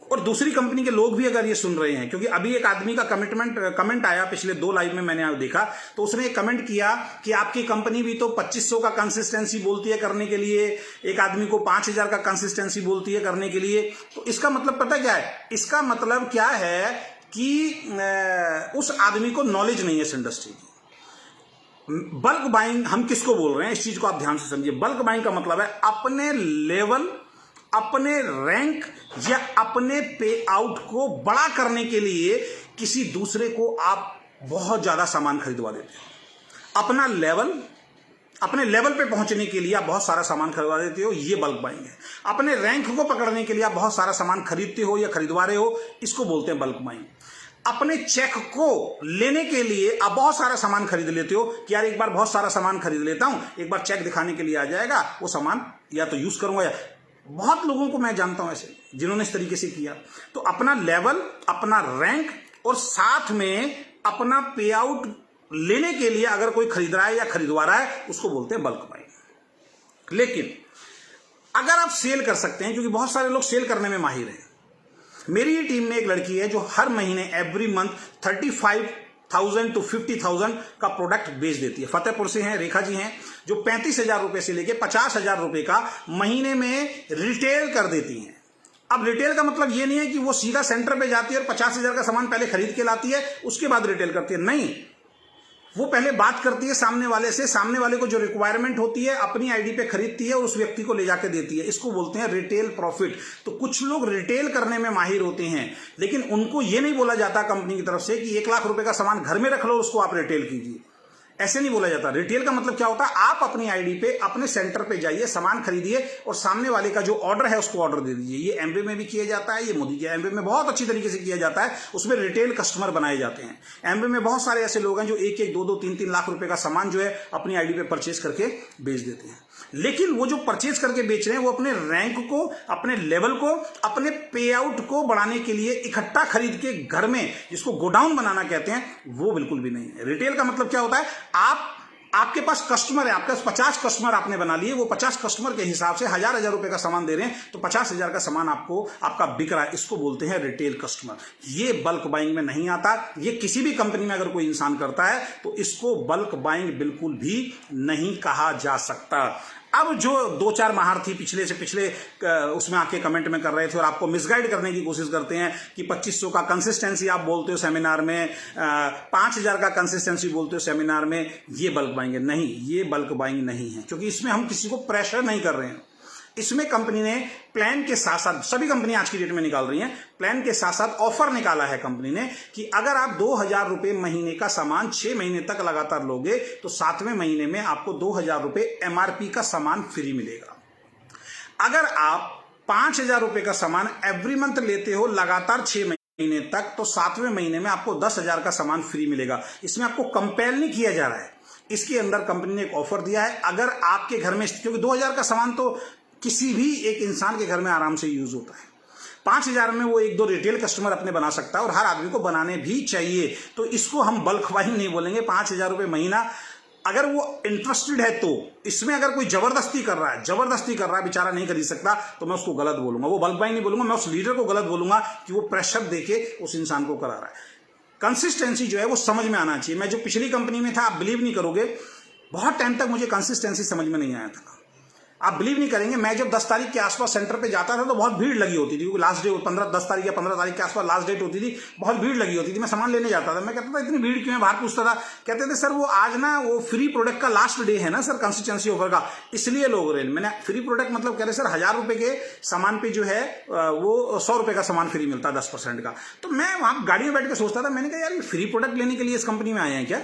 और दूसरी कंपनी के लोग भी अगर ये सुन रहे हैं। क्योंकि अभी एक आदमी का कमेंट आया पिछले 2 लाइव में मैंने देखा, तो उसने एक कमेंट किया कि आपकी कंपनी भी तो 2500 का कंसिस्टेंसी बोलती है करने के लिए, एक आदमी को 5000 का कंसिस्टेंसी बोलती है करने के लिए। तो इसका मतलब पता क्या है, इसका मतलब क्या है कि उस आदमी को नॉलेज नहीं है इस इंडस्ट्री की। बल्क बाइंग हम किसको बोल रहे हैं, इस चीज को आप ध्यान से समझिए। बल्क बाइंग का मतलब है अपने लेवल, अपने रैंक या अपने पे आउट को बड़ा करने के लिए किसी दूसरे को आप बहुत ज्यादा सामान खरीदवा देते हो। अपने लेवल पे पहुंचने के लिए आप बहुत सारा सामान खरीदवा देते हो, ये बल्क बाइंग है। अपने रैंक को पकड़ने के लिए आप बहुत सारा सामान खरीदते हो या खरीदवा रहे हो, इसको बोलते हैं बल्क बाइंग। अपने चेक को लेने के लिए आप बहुत सारा सामान खरीद लेते हो कि यार एक बार बहुत सारा सामान खरीद लेता हूं, एक बार चेक दिखाने के लिए आ जाएगा, वो सामान या तो यूज करूंगा। या बहुत लोगों को मैं जानता हूं ऐसे जिन्होंने इस तरीके से किया। तो अपना लेवल, अपना रैंक और साथ में अपना पे आउट लेने के लिए अगर कोई खरीद रहा है या खरीदवा रहा है, उसको बोलते हैं बल्क बाइंग। लेकिन अगर आप सेल कर सकते हैं, क्योंकि बहुत सारे लोग सेल करने में माहिर हैं। मेरी ही टीम में एक लड़की है जो हर महीने एवरी मंथ 35,000 to 50,000 का प्रोडक्ट बेच देती है। फतेहपुर से हैं, रेखा जी हैं, जो 35,000 रुपए से लेके 50,000 रुपए का महीने में रिटेल कर देती हैं। अब रिटेल का मतलब ये नहीं है कि वो सीधा सेंटर पे जाती है और 50,000 का सामान पहले खरीद के लाती है, उसके बाद रिटेल करती है। नहीं, वो पहले बात करती है सामने वाले से, सामने वाले को जो रिक्वायरमेंट होती है अपनी आईडी पे खरीदती है और उस व्यक्ति को ले जाके देती है। इसको बोलते हैं रिटेल प्रॉफिट। तो कुछ लोग रिटेल करने में माहिर होते हैं, लेकिन उनको ये नहीं बोला जाता कंपनी की तरफ से कि 1 लाख रुपए का सामान घर में रख लो, उसको आप रिटेल कीजिए। ऐसे नहीं बोला जाता। रिटेल का मतलब क्या होता है, आप अपनी आईडी पे अपने सेंटर पे जाइए, सामान खरीदिए और सामने वाले का जो ऑर्डर है उसको ऑर्डर दे दीजिए। ये एमबे में भी किया जाता है, ये मोदी के एमबे में बहुत अच्छी तरीके से किया जाता है। उसमें रिटेल कस्टमर बनाए जाते हैं। एमबे में बहुत सारे ऐसे लोग हैं जो 1-1, 2-2, 3-3 लाख रुपए का सामान जो है अपनी आईडी पे परचेज करके बेच देते हैं। लेकिन वो जो परचेज करके बेच रहे हैं वो अपने रैंक को, अपने लेवल को, अपने पे आउट को बढ़ाने के लिए इकट्ठा खरीद के घर में, जिसको गोडाउन बनाना कहते हैं, वो बिल्कुल भी नहीं है। रिटेल का मतलब क्या होता है, आपके पास कस्टमर है, आपके पास 50 कस्टमर आपने बना लिए, वो 50 कस्टमर के हिसाब से 1,000 रुपए का सामान दे रहे हैं, तो 50,000 का सामान आपका बिक रहा है। इसको बोलते हैं रिटेल कस्टमर। ये बल्क बाइंग में नहीं आता। ये किसी भी कंपनी में अगर कोई इंसान करता है तो इसको बल्क बाइंग बिल्कुल भी नहीं कहा जा सकता। अब जो 2-4 महारथी पिछले से पिछले उसमें आके कमेंट में कर रहे थे और आपको मिसगाइड करने की कोशिश करते हैं कि 2500 का कंसिस्टेंसी आप बोलते हो सेमिनार में, 5,000 का कंसिस्टेंसी बोलते हो सेमिनार में, ये बल्क बाइंग है। नहीं, ये बल्क बाइंग नहीं है, क्योंकि इसमें हम किसी को प्रेशर नहीं कर रहे हैं। इसमें कंपनी ने प्लान के साथ साथ, सभी कंपनी आज की डेट में निकाल रही हैं, प्लान के साथ साथ ऑफर निकाला है कंपनी ने कि अगर आप 2,000 रुपए महीने का सामान 6 महीने तक लगातार लोगे तो 7वें महीने में आपको 2,000 रुपए एमआरपी का सामान फ्री मिलेगा। अगर आप 5,000 रुपए का सामान एवरी मंथ लेते हो लगातार 6 महीने तक, तो 7वें महीने में आपको 10,000 का सामान फ्री मिलेगा। इसमें आपको कंपेल नहीं किया जा रहा है। इसके अंदर कंपनी ने एक ऑफर दिया है, अगर आपके घर में, क्योंकि 2,000 का सामान तो किसी भी एक इंसान के घर में आराम से यूज होता है, 5,000 में वो 1-2 रिटेल कस्टमर अपने बना सकता है और हर आदमी को बनाने भी चाहिए। तो इसको हम बल्क बाइंग नहीं बोलेंगे। 5,000 रुपए महीना, अगर वो इंटरेस्टेड है तो इसमें, अगर कोई जबरदस्ती कर रहा है, बेचारा नहीं खरीद सकता, तो मैं उसको गलत बोलूंगा। वो बल्क बाइंग नहीं बोलूंगा, मैं उस लीडर को गलत बोलूंगा कि वो प्रेशर देके उस इंसान को करा रहा है। कंसिस्टेंसी जो है वो समझ में आना चाहिए। मैं जो पिछली कंपनी में था, आप बिलीव नहीं करोगे, बहुत टाइम तक मुझे कंसिस्टेंसी समझ में नहीं आया था। आप बिलीव नहीं करेंगे, मैं जब 10 तारीख के आसपास सेंटर पे जाता था तो बहुत भीड़ लगी होती थी, क्योंकि लास्ट डेट 10 तारीख या 15 तारीख के आसपास लास्ट डेट होती थी, बहुत भीड़ लगी होती थी। मैं सामान लेने जाता था, मैं कहता था इतनी भीड़ क्यों है, बाहर पूछता था, कहते थे सर वो आज ना वो फ्री प्रोडक्ट का लास्ट डे है ना सर, कंसिस्टेंसी ऑफर का, इसलिए लोग रहे। मैंने फ्री प्रोडक्ट मतलब कह रहे सर 1,000 रुपए के सामान पे जो है वो 100 रुपए का सामान फ्री मिलता है 10% का। तो मैं वहां गाड़ी में बैठ के सोचता था, मैंने कहा यार ये फ्री प्रोडक्ट लेने के लिए इस कंपनी में आए हैं क्या।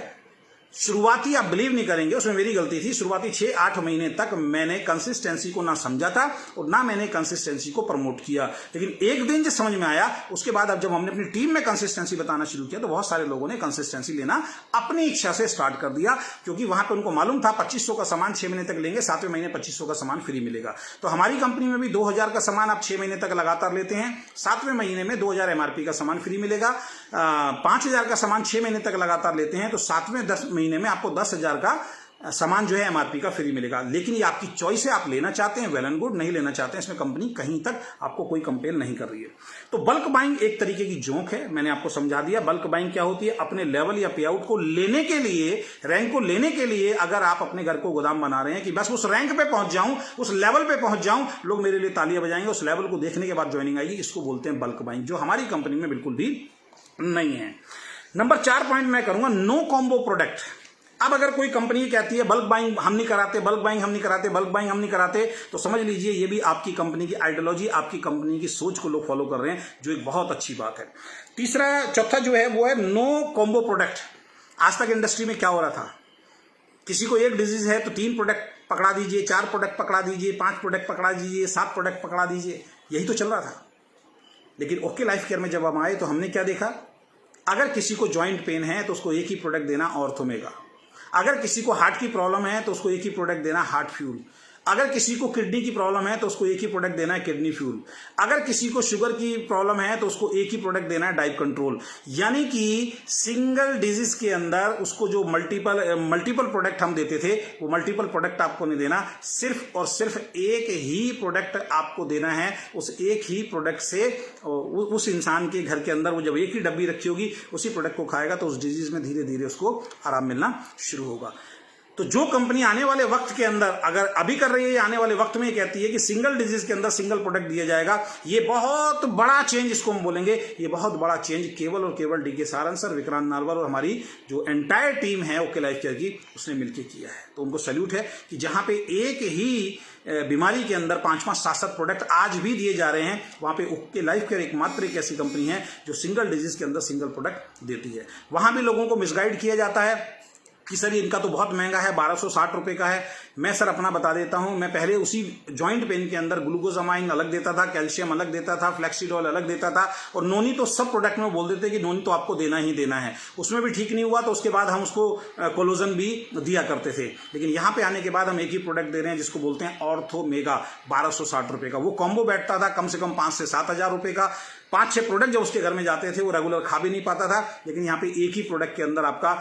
शुरुआती, आप बिलीव नहीं करेंगे, उसमें मेरी गलती थी। शुरुआती 6-8 महीने तक मैंने कंसिस्टेंसी को ना समझा था और ना मैंने कंसिस्टेंसी को प्रमोट किया। लेकिन एक दिन जो समझ में आया, उसके बाद अब जब हमने अपनी टीम में कंसिस्टेंसी बताना शुरू किया तो बहुत सारे लोगों ने कंसिस्टेंसी लेना अपनी इच्छा से स्टार्ट कर दिया, क्योंकि वहां पर उनको मालूम था 2500 का सामान 6 महीने तक लेंगे, 7वें महीने 2500 का सामान फ्री मिलेगा। तो हमारी कंपनी में भी 2,000 का सामान आप 6 महीने तक लगातार लेते हैं, 7वें महीने में 2,000 एमआरपी का सामान फ्री मिलेगा। 5,000 का सामान 6 महीने तक लगातार लेते हैं तो 7वें 10 महीने में आपको 10,000 का सामान जो है एमआरपी का फ्री मिलेगा। लेकिन ये आपकी चॉइस है, आप लेना चाहते हैं वेल एंड गुड, नहीं लेना चाहते हैं, इसमें कंपनी कहीं तक आपको कोई कंपेल नहीं कर रही है। तो बल्क बाइंग एक तरीके की जोक है, मैंने आपको समझा दिया। बल्क बाइंग क्या होती है, अपने लेवल या पे आउट को लेने के लिए, रैंक को लेने के लिए अगर आप अपने घर को गोदाम बना रहे हैं कि बस उस रैंक पे पहुंच जाऊं, उस लेवल पे पहुंच जाऊं, लोग मेरे लिए तालियां बजाएंगे, उस लेवल को देखने के बाद ज्वाइनिंग आएगी, इसको बोलते हैं बल्क बाइंग, जो हमारी कंपनी में बिल्कुल भी नहीं है। नंबर 4 पॉइंट मैं करूंगा, नो कॉम्बो प्रोडक्ट। अब अगर कोई कंपनी कहती है बल्क बाइंग हम नहीं कराते, बल्क बाइंग हम नहीं कराते, बल्क बाइंग हम नहीं कराते, तो समझ लीजिए ये भी आपकी कंपनी की आइडियोलॉजी, आपकी कंपनी की सोच को लोग फॉलो कर रहे हैं, जो एक बहुत अच्छी बात है। चौथा जो है वो है नो कॉम्बो प्रोडक्ट। आज तक इंडस्ट्री में क्या हो रहा था, किसी को एक डिजीज है तो 3 प्रोडक्ट पकड़ा दीजिए, 4 प्रोडक्ट पकड़ा दीजिए, 5 प्रोडक्ट पकड़ा दीजिए, 7 प्रोडक्ट पकड़ा दीजिए, यही तो चल रहा था। लेकिन ओके लाइफ केयर में जब हम आए तो हमने क्या देखा, अगर किसी को जॉइंट पेन है तो उसको एक ही प्रोडक्ट देना, ऑर्थोमेगा। अगर किसी को हार्ट की प्रॉब्लम है तो उसको एक ही प्रोडक्ट देना, हार्ट फ्यूल। अगर किसी को किडनी की प्रॉब्लम है तो उसको एक ही प्रोडक्ट देना है, किडनी फ्यूल। अगर किसी को शुगर की प्रॉब्लम है तो उसको एक ही प्रोडक्ट देना है, डाइट कंट्रोल। यानी कि सिंगल डिजीज के अंदर उसको जो मल्टीपल प्रोडक्ट हम देते थे, वो मल्टीपल प्रोडक्ट आपको नहीं देना, सिर्फ और सिर्फ एक ही प्रोडक्ट आपको देना है। उस एक ही प्रोडक्ट से उस इंसान के घर के अंदर वो जब एक ही डब्बी रखी होगी, उसी प्रोडक्ट को खाएगा तो उस डिजीज में धीरे धीरे उसको आराम मिलना शुरू होगा। तो जो कंपनी आने वाले वक्त के अंदर, अगर अभी कर रही है, आने वाले वक्त में कहती है कि सिंगल डिजीज के अंदर सिंगल प्रोडक्ट दिया जाएगा, ये बहुत बड़ा चेंज, इसको हम बोलेंगे ये बहुत बड़ा चेंज केवल और केवल डीके सारंग सर, विक्रांत नारवर और हमारी जो एंटायर टीम है ओके लाइफ केयर की, उसने मिलकर किया है। तो उनको सैल्यूट है कि जहां पे एक ही बीमारी के अंदर 5-5, 7-7 प्रोडक्ट आज भी दिए जा रहे हैं, वहां पे ओके लाइफ केयर एकमात्र एक ऐसी कंपनी है जो सिंगल डिजीज के अंदर सिंगल प्रोडक्ट देती है। वहां भी लोगों को मिसगाइड किया जाता है कि सर इनका तो बहुत महंगा है, 1260 रुपए का है। मैं सर अपना बता देता हूं, मैं पहले उसी जॉइंट पेन के अंदर ग्लूकोजामाइन अलग देता था, कैल्शियम अलग देता था, फ्लेक्सीडोल अलग देता था, और नोनी तो सब प्रोडक्ट में बोल देते कि नोनी तो आपको देना ही देना है। उसमें भी ठीक नहीं हुआ तो उसके बाद हम उसको कोलोजन भी दिया करते थे। लेकिन यहाँ पे आने के बाद हम एक ही प्रोडक्ट दे रहे हैं जिसको बोलते हैं ऑर्थोमेगा, 1260 रुपए का। वो कॉम्बो बैठता था कम से कम 5 से 7 हजार रुपए का। 5-6 प्रोडक्ट जब उसके घर में जाते थे वो रेगुलर खा भी नहीं पाता था। लेकिन यहाँ पे एक ही प्रोडक्ट के अंदर आपका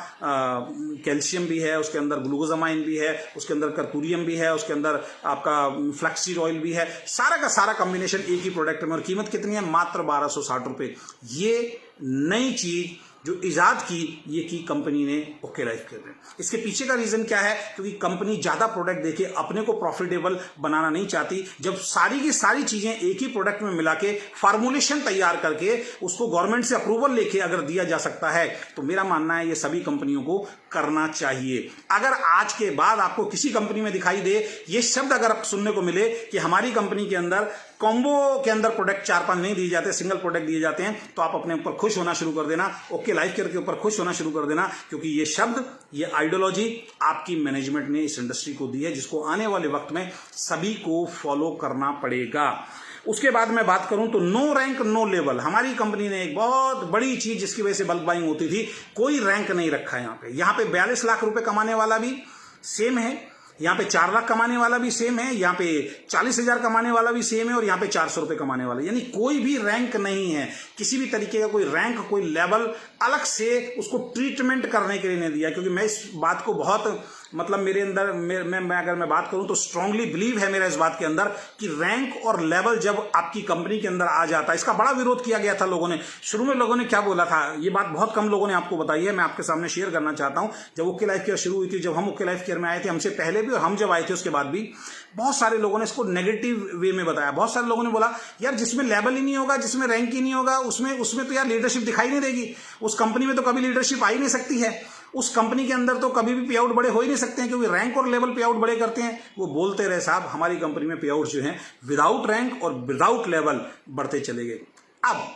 कैल्शियम भी है, उसके अंदर ग्लूकोजामाइन भी है, उसके अंदर कर्पूरियम भी है, उसके अंदर आपका फ्लैक्सीड ऑयल भी है, सारा का सारा कॉम्बिनेशन एक ही प्रोडक्ट में। और कीमत कितनी है? मात्र 1260 रुपए। ये नई चीज जो इजाद की, ये की कंपनी ने ओके लाइफ केयर में। इसके पीछे का रीजन क्या है? क्योंकि कंपनी ज्यादा प्रोडक्ट देके अपने को प्रॉफिटेबल बनाना नहीं चाहती। जब सारी की सारी चीजें एक ही प्रोडक्ट में मिला के फॉर्मुलेशन तैयार करके उसको गवर्नमेंट से अप्रूवल लेके अगर दिया जा सकता है, तो मेरा मानना है ये सभी कंपनियों को करना चाहिए। अगर आज के बाद आपको किसी कंपनी में दिखाई दे ये शब्द अगर सुनने को मिले कि हमारी कंपनी के अंदर कॉम्बो के अंदर प्रोडक्ट 4-5 नहीं दिए जाते, सिंगल प्रोडक्ट दिए जाते हैं, तो आप अपने ऊपर खुश होना शुरू कर देना, ओके लाइफ केयर के ऊपर खुश होना शुरू कर देना। क्योंकि ये शब्द, ये आइडियोलॉजी आपकी मैनेजमेंट ने इस इंडस्ट्री को दी है, जिसको आने वाले वक्त में सभी को फॉलो करना पड़ेगा। उसके बाद मैं बात करूं तो नो रैंक नो लेवल। हमारी कंपनी ने एक बहुत बड़ी चीज जिसकी वजह से बल्क बाइंग होती थी, कोई रैंक नहीं रखा है। यहाँ पे 42 लाख रुपए कमाने वाला भी सेम है, यहाँ पे 4 लाख कमाने वाला भी सेम है, यहाँ पे 40,000 कमाने वाला भी सेम है, और यहाँ पे 400 रुपए कमाने वाला, यानी कोई भी रैंक नहीं है। किसी भी तरीके का कोई रैंक, कोई लेवल अलग से उसको ट्रीटमेंट करने के लिए नहीं दिया। क्योंकि मैं इस बात को बहुत मतलब मेरे अंदर मैं अगर मैं बात करूं तो स्ट्रांगली बिलीव है मेरा इस बात के अंदर कि रैंक और लेवल जब आपकी कंपनी के अंदर आ जाता है, इसका बड़ा विरोध किया गया था लोगों ने। शुरू में लोगों ने क्या बोला था, ये बात बहुत कम लोगों ने आपको बताई है, मैं आपके सामने शेयर करना चाहता हूं। जब ओके लाइफ केयर शुरू हुई थी, जब हम ओके लाइफ केयर में आए थे, हमसे पहले भी और हम जब आए थे उसके बाद भी बहुत सारे लोगों ने इसको नेगेटिव वे में बताया। बहुत सारे लोगों ने बोला यार जिसमें लेवल ही नहीं होगा, जिसमें रैंक ही नहीं होगा, उसमें तो यार लीडरशिप दिखाई नहीं देगी, उस कंपनी में तो कभी लीडरशिप आ ही नहीं सकती है, उस कंपनी के अंदर तो कभी भी पे आउट बड़े हो ही नहीं सकते हैं, क्योंकि रैंक और लेवल पे आउट बड़े करते हैं। वो बोलते रहे साहब, हमारी कंपनी में पे आउट जो है विदाउट रैंक और विदाउट लेवल बढ़ते चले गए। अब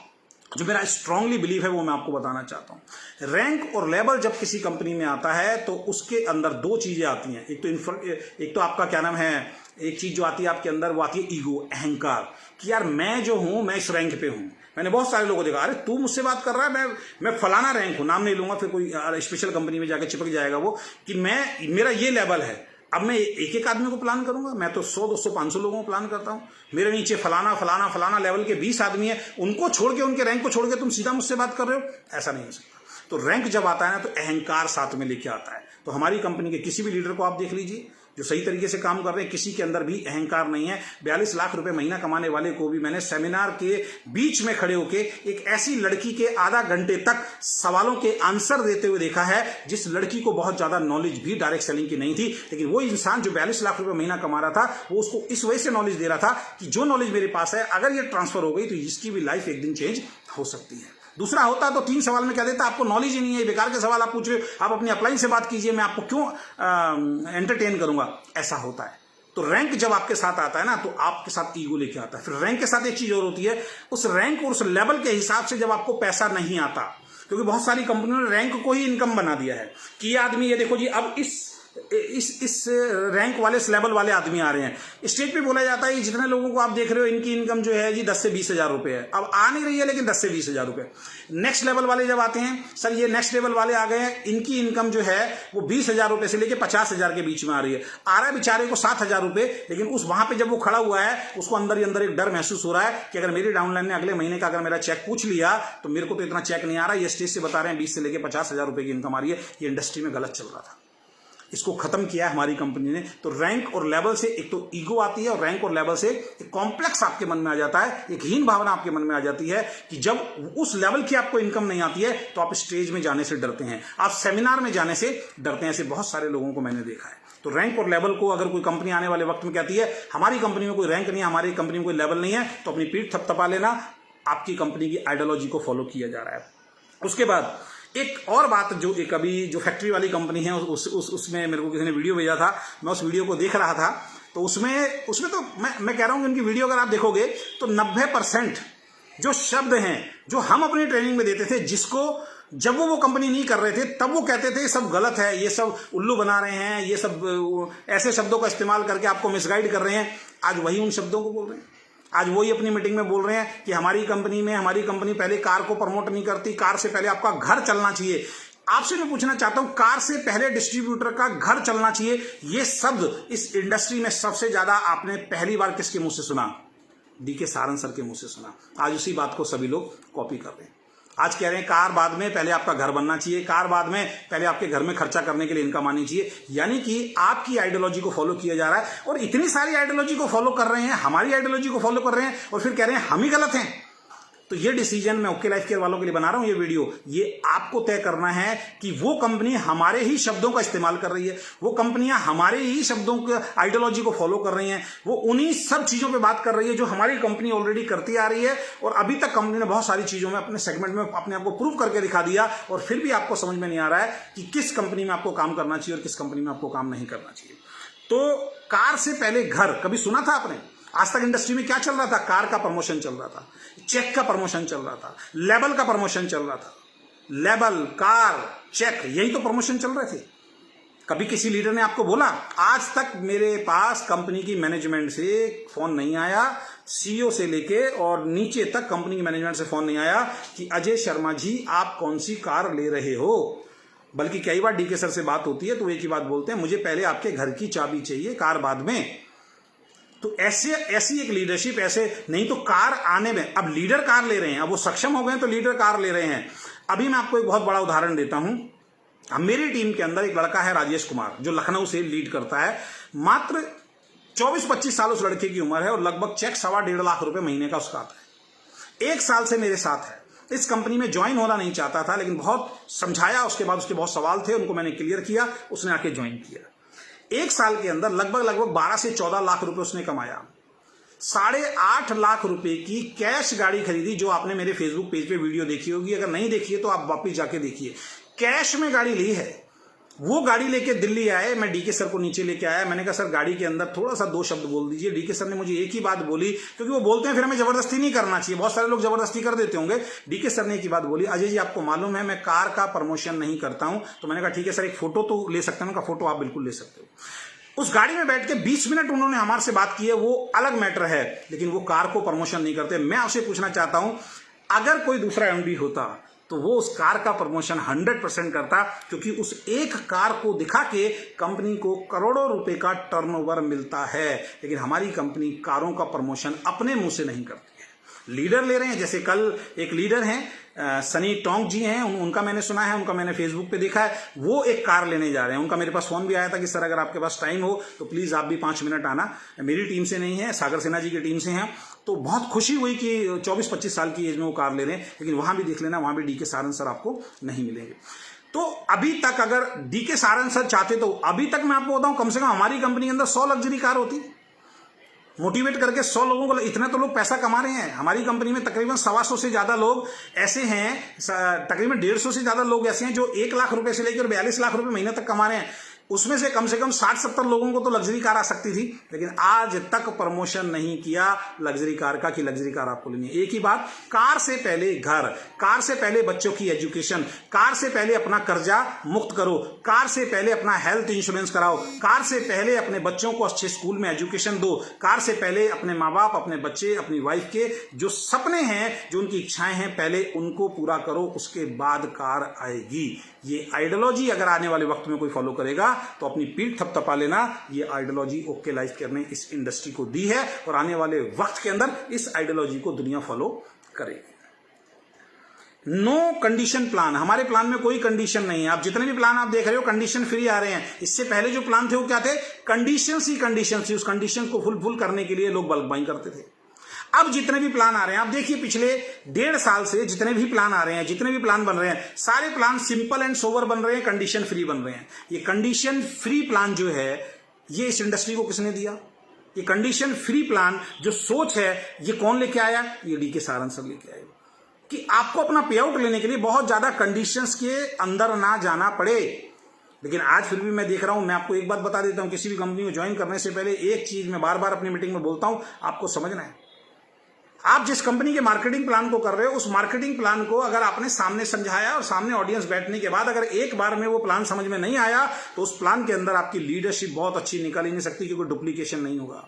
जो मेरा स्ट्रांगली बिलीव है वो मैं आपको बताना चाहता हूं। रैंक और लेवल जब किसी कंपनी में आता है तो उसके अंदर 2 चीजें आती हैं। एक तो आपका क्या नाम है, एक चीज जो आती है आपके अंदर वो आती है ईगो, अहंकार, कि यार मैं जो हूं मैं इस रैंक पे हूं। मैंने बहुत सारे लोगों को देखा, अरे तू मुझसे बात कर रहा है, मैं फलाना रैंक हूं, नाम नहीं लूंगा, फिर कोई स्पेशल कंपनी में जाकर चिपक जाएगा वो कि मेरा ये लेवल है। अब मैं एक एक आदमी को प्लान करूंगा? मैं तो 100, 200, 500 लोगों को प्लान करता हूं। मेरे नीचे फलाना फलाना फलाना लेवल के 20 आदमी है, उनको छोड़ के, उनके रैंक को छोड़ के तुम सीधा मुझसे बात कर रहे हो? ऐसा नहीं हो सकता। तो रैंक जब आता है ना तो अहंकार साथ में लेके आता है। तो हमारी कंपनी के किसी भी लीडर को आप देख लीजिए जो सही तरीके से काम कर रहे हैं, किसी के अंदर भी अहंकार नहीं है। 42 लाख रुपए महीना कमाने वाले को भी मैंने सेमिनार के बीच में खड़े होके एक ऐसी लड़की के आधा घंटे तक सवालों के आंसर देते हुए देखा है, जिस लड़की को बहुत ज्यादा नॉलेज भी डायरेक्ट सेलिंग की नहीं थी। लेकिन वो इंसान जो 42 लाख रुपए महीना कमा रहा था, वो उसको इस वजह से नॉलेज दे रहा था कि जो नॉलेज मेरे पास है, अगर ये ट्रांसफर हो गई तो इसकी भी लाइफ एक दिन चेंज हो सकती है। दूसरा होता तो 3 सवाल में कह देता आपको नॉलेज ही नहीं है, बेकार के सवाल आप पूछ रहे हो, आप अपनी अपलाइन से बात कीजिए, मैं आपको क्यों एंटरटेन करूंगा, ऐसा होता है। तो रैंक जब आपके साथ आता है ना तो आपके साथ ईगो लेके आता है। फिर रैंक के साथ एक चीज और होती है, उस रैंक और उस लेवल के हिसाब से जब आपको पैसा नहीं आता, क्योंकि बहुत सारी कंपनियों ने रैंक को ही इनकम बना दिया है कि ये आदमी, ये देखो जी, अब इस रैंक वाले, इस लेवल वाले आदमी आ रहे हैं। स्टेज पे बोला जाता है जितने लोगों को आप देख रहे हो इनकी इनकम जो है जी 10 से 20 हजार रुपए है। अब आ नहीं रही है लेकिन 10 से 20 हजार रुपए। नेक्स्ट लेवल वाले जब आते हैं, सर ये नेक्स्ट लेवल वाले आ गए हैं, इनकी इनकम जो है वो 20 हजार रुपए से लेकर 50 हजार के बीच में आ रही है। आ रहा है बेचारे को 7 हजार रुपए, लेकिन उस वहां पे जब वो खड़ा हुआ है उसको अंदर ही अंदर एक डर महसूस हो रहा है कि अगर मेरी डाउनलाइन ने अगले महीने का अगर मेरा चेक पूछ लिया तो मेरे को तो इतना चेक नहीं आ रहा। ये स्टेज से बता रहे हैं 20 से लेकर 50 हजार रुपए की इनकम आ रही है, ये इंडस्ट्री में गलत चल रहा था। इसको खत्म किया है हमारी कंपनी ने। तो रैंक और लेवल से एक तो ईगो आती है, और रैंक और लेवल से एक कॉम्प्लेक्स आपके मन में आ जाता है, एक हीन भावना आपके मन में आ जाती है कि जब उस लेवल की आपको इनकम नहीं आती है तो आप स्टेज में जाने से डरते हैं, आप सेमिनार में जाने से डरते हैं। ऐसे बहुत सारे लोगों को मैंने देखा है। तो रैंक और लेवल को अगर कोई कंपनी आने वाले वक्त में कहती है हमारी कंपनी में कोई रैंक नहीं है, हमारी कंपनी में कोई लेवल नहीं है, तो अपनी पीठ थपथपा लेना, आपकी कंपनी की आइडियोलॉजी को फॉलो किया जा रहा है। उसके बाद एक और बात, जो एक अभी जो फैक्ट्री वाली कंपनी है उसमें मेरे को किसी ने वीडियो भेजा था, मैं उस वीडियो को देख रहा था। तो उसमें तो मैं कह रहा हूं कि उनकी वीडियो अगर आप देखोगे तो 90% जो शब्द हैं जो हम अपनी ट्रेनिंग में देते थे, जिसको जब वो कंपनी नहीं कर रहे थे तब वो कहते थे ये सब गलत है, ये सब उल्लू बना रहे हैं, ये सब ऐसे शब्दों का इस्तेमाल करके आपको मिसगाइड कर रहे हैं, आज वही उन शब्दों को बोल रहे हैं। आज वही अपनी मीटिंग में बोल रहे हैं कि हमारी कंपनी पहले कार को प्रमोट नहीं करती, कार से पहले आपका घर चलना चाहिए। आपसे मैं पूछना चाहता हूं, कार से पहले डिस्ट्रीब्यूटर का घर चलना चाहिए, ये शब्द इस इंडस्ट्री में सबसे ज्यादा आपने पहली बार किसके मुंह से सुना? डीके सारन सर के मुंह से सुना। आज उसी बात को सभी लोग कॉपी कर रहे हैं। आज कह रहे हैं कार बाद में, पहले आपका घर बनना चाहिए, कार बाद में, पहले आपके घर में खर्चा करने के लिए इनकम आनी चाहिए। यानी कि आपकी आइडियोलॉजी को फॉलो किया जा रहा है, और इतनी सारी आइडियोलॉजी को फॉलो कर रहे हैं, हमारी आइडियोलॉजी को फॉलो कर रहे हैं, और फिर कह रहे हैं हम ही गलत हैं। तो ये डिसीजन मैं ओके लाइफ केयर वालों के लिए बना रहा हूं, ये वीडियो, ये आपको तय करना है कि वो कंपनी हमारे ही शब्दों का इस्तेमाल कर रही है, वो कंपनियां हमारे ही शब्दों के आइडियोलॉजी को फॉलो कर रही हैं, वो उन्हीं सब चीजों पे बात कर रही है जो हमारी कंपनी ऑलरेडी करती आ रही है। और अभी तक कंपनी ने बहुत सारी चीजों में अपने सेगमेंट में अपने आप को प्रूव करके दिखा दिया, और फिर भी आपको समझ में नहीं आ रहा है कि किस कंपनी में आपको काम करना चाहिए और किस कंपनी में आपको काम नहीं करना चाहिए। तो कार से पहले घर कभी सुना था आपने? आज तक इंडस्ट्री में क्या चल रहा था? कार का प्रमोशन चल रहा था, चेक का प्रमोशन चल रहा था, लेवल का प्रमोशन चल रहा था। लेवल, कार, चेक, यही तो प्रमोशन चल रहे थे। कभी किसी लीडर ने आपको बोला? आज तक मेरे पास कंपनी की मैनेजमेंट से फोन नहीं आया, सीईओ से लेके और नीचे तक कंपनी की मैनेजमेंट से फोन नहीं आया कि अजय शर्मा जी आप कौन सी कार ले रहे हो। बल्कि कई बार डीके सर से बात होती है तो एक ही बात बोलते हैं, मुझे पहले आपके घर की चाबी चाहिए, कार बाद में। तो ऐसी एक लीडरशिप, ऐसे नहीं तो कार आने में, अब लीडर कार ले रहे हैं, अब वो सक्षम हो गए तो लीडर कार ले रहे हैं। अभी मैं आपको एक बहुत बड़ा उदाहरण देता हूं। मेरी टीम के अंदर एक लड़का है राजेश कुमार, जो लखनऊ से लीड करता है। मात्र 24-25 साल उस लड़के की उम्र है, और लगभग चेक 1.5 लाख रुपए महीने का उसका आता है। 1 साल से मेरे साथ है। इस कंपनी में ज्वाइन होना नहीं चाहता था, लेकिन बहुत समझाया, उसके बाद उसके बहुत सवाल थे, उनको मैंने क्लियर किया, उसने आके ज्वाइन किया। 1 साल के अंदर लगभग 12 से 14 लाख रुपए उसने कमाया। 8.5 लाख रुपए की कैश गाड़ी खरीदी, जो आपने मेरे फेसबुक पेज पे वीडियो देखी होगी, अगर नहीं देखी है तो आप वापस जाके देखिए। कैश में गाड़ी ली है। वो गाड़ी लेके दिल्ली आए, मैं डीके सर को नीचे लेके आया, मैंने कहा सर गाड़ी के अंदर थोड़ा सा 2 शब्द बोल दीजिए। डीके सर ने मुझे एक ही बात बोली, क्योंकि वो बोलते हैं फिर हमें जबरदस्ती नहीं करना चाहिए, बहुत सारे लोग जबरदस्ती कर देते होंगे। डीके सर ने एक ही बात बोली, अजय जी आपको मालूम है मैं कार का प्रमोशन नहीं करता हूं। तो मैंने कहा ठीक है सर, एक फोटो तो ले सकते हैं। उनका फोटो आप बिल्कुल ले सकते हो। उस गाड़ी में बैठ के 20 मिनट उन्होंने हमारे से बात की है, वो अलग मैटर है, लेकिन वो कार को प्रमोशन नहीं करते। मैं आपसे पूछना चाहता हूं, अगर कोई दूसरा एमडी होता तो वो उस कार का प्रमोशन 100% करता, क्योंकि उस एक कार को दिखा के कंपनी को करोड़ों रुपए का टर्नओवर मिलता है। लेकिन हमारी कंपनी कारों का प्रमोशन अपने मुंह से नहीं करती है। लीडर ले रहे हैं, जैसे कल एक लीडर हैं सनी टोंग जी हैं, उनका मैंने सुना है, उनका मैंने फेसबुक पे देखा है, वो एक कार लेने जा रहे हैं। उनका मेरे पास फोन भी आया था कि सर अगर आपके पास टाइम हो तो प्लीज आप भी 5 मिनट आना। मेरी टीम से नहीं है, सागर सिन्हा जी की टीम से हैं। तो बहुत खुशी हुई कि 24-25 साल की एज में वो कार ले रहे हैं। लेकिन वहां भी देख लेना, वहां भी डीके सारन सर आपको नहीं मिलेंगे। तो अभी तक अगर डीके सारन सर चाहते तो अभी तक मैं आपको बताऊं, कम से कम हमारी कंपनी के अंदर 100 लग्जरी कार होती। मोटिवेट करके 100 लोगों को, इतना तो लोग पैसा कमा रहे हैं। हमारी कंपनी में तकरीबन 125 से ज्यादा लोग ऐसे हैं, तकरीबन 150 से ज्यादा लोग ऐसे हैं जो 1 लाख रुपए से लेकर 42 लाख रुपए महीने तक कमा रहे हैं। उसमें से कम 60-70 लोगों को तो लग्जरी कार आ सकती थी, लेकिन आज तक प्रमोशन नहीं किया लग्जरी कार का कि लग्जरी कार आपको लेनी है। एक ही बात, कार से पहले घर, कार से पहले बच्चों की एजुकेशन, कार से पहले अपना कर्जा मुक्त करो, कार से पहले अपना हेल्थ इंश्योरेंस कराओ, कार से पहले अपने बच्चों को अच्छे स्कूल में एजुकेशन दो, कार से पहले अपने माँ बाप, अपने बच्चे, अपनी वाइफ के जो सपने हैं, जो उनकी इच्छाएं हैं, पहले उनको पूरा करो, उसके बाद कार आएगी। ये आइडियोलॉजी अगर आने वाले वक्त में कोई फॉलो करेगा तो अपनी पीठ थपथपा लेना। ये आइडियोलॉजी ओके लाइफ केयर ने इस इंडस्ट्री को दी है और आने वाले वक्त के अंदर इस आइडियोलॉजी को दुनिया फॉलो करेगी। नो कंडीशन प्लान, हमारे प्लान में कोई कंडीशन नहीं है। आप जितने भी प्लान आप देख रहे हो कंडीशन फ्री आ रहे हैं। इससे पहले जो प्लान थे वो क्या थे? कंडीशंस ही कंडीशंस थी। उस कंडीशन को फुलफिल करने के लिए लोग बल्क बाइंग करते थे। अब जितने भी प्लान आ रहे हैं, आप देखिए पिछले 1.5 साल से जितने भी प्लान आ रहे हैं, जितने भी प्लान बन रहे हैं, सारे प्लान सिंपल एंड सोवर बन रहे हैं, कंडीशन फ्री बन रहे हैं। ये कंडीशन फ्री प्लान जो है, ये इस इंडस्ट्री को किसने दिया? ये कंडीशन फ्री प्लान जो सोच है, ये कौन लेके आया? ये डी के सारंग सर लेके आए कि आपको अपना पे आउट लेने के लिए बहुत ज्यादा कंडीशंस के अंदर ना जाना पड़े। लेकिन आज फिर भी मैं देख रहा हूं, मैं आपको एक बात बता देता हूं, किसी भी कंपनी को ज्वाइन करने से पहले एक चीज मैं बार बार अपनी मीटिंग में बोलता हूं, आपको समझना है। आप जिस कंपनी के मार्केटिंग प्लान को कर रहे हो, उस मार्केटिंग प्लान को अगर आपने सामने समझाया और सामने ऑडियंस बैठने के बाद अगर एक बार में वो प्लान समझ में नहीं आया, तो उस प्लान के अंदर आपकी लीडरशिप बहुत अच्छी निकल ही नहीं सकती, क्योंकि डुप्लीकेशन नहीं होगा।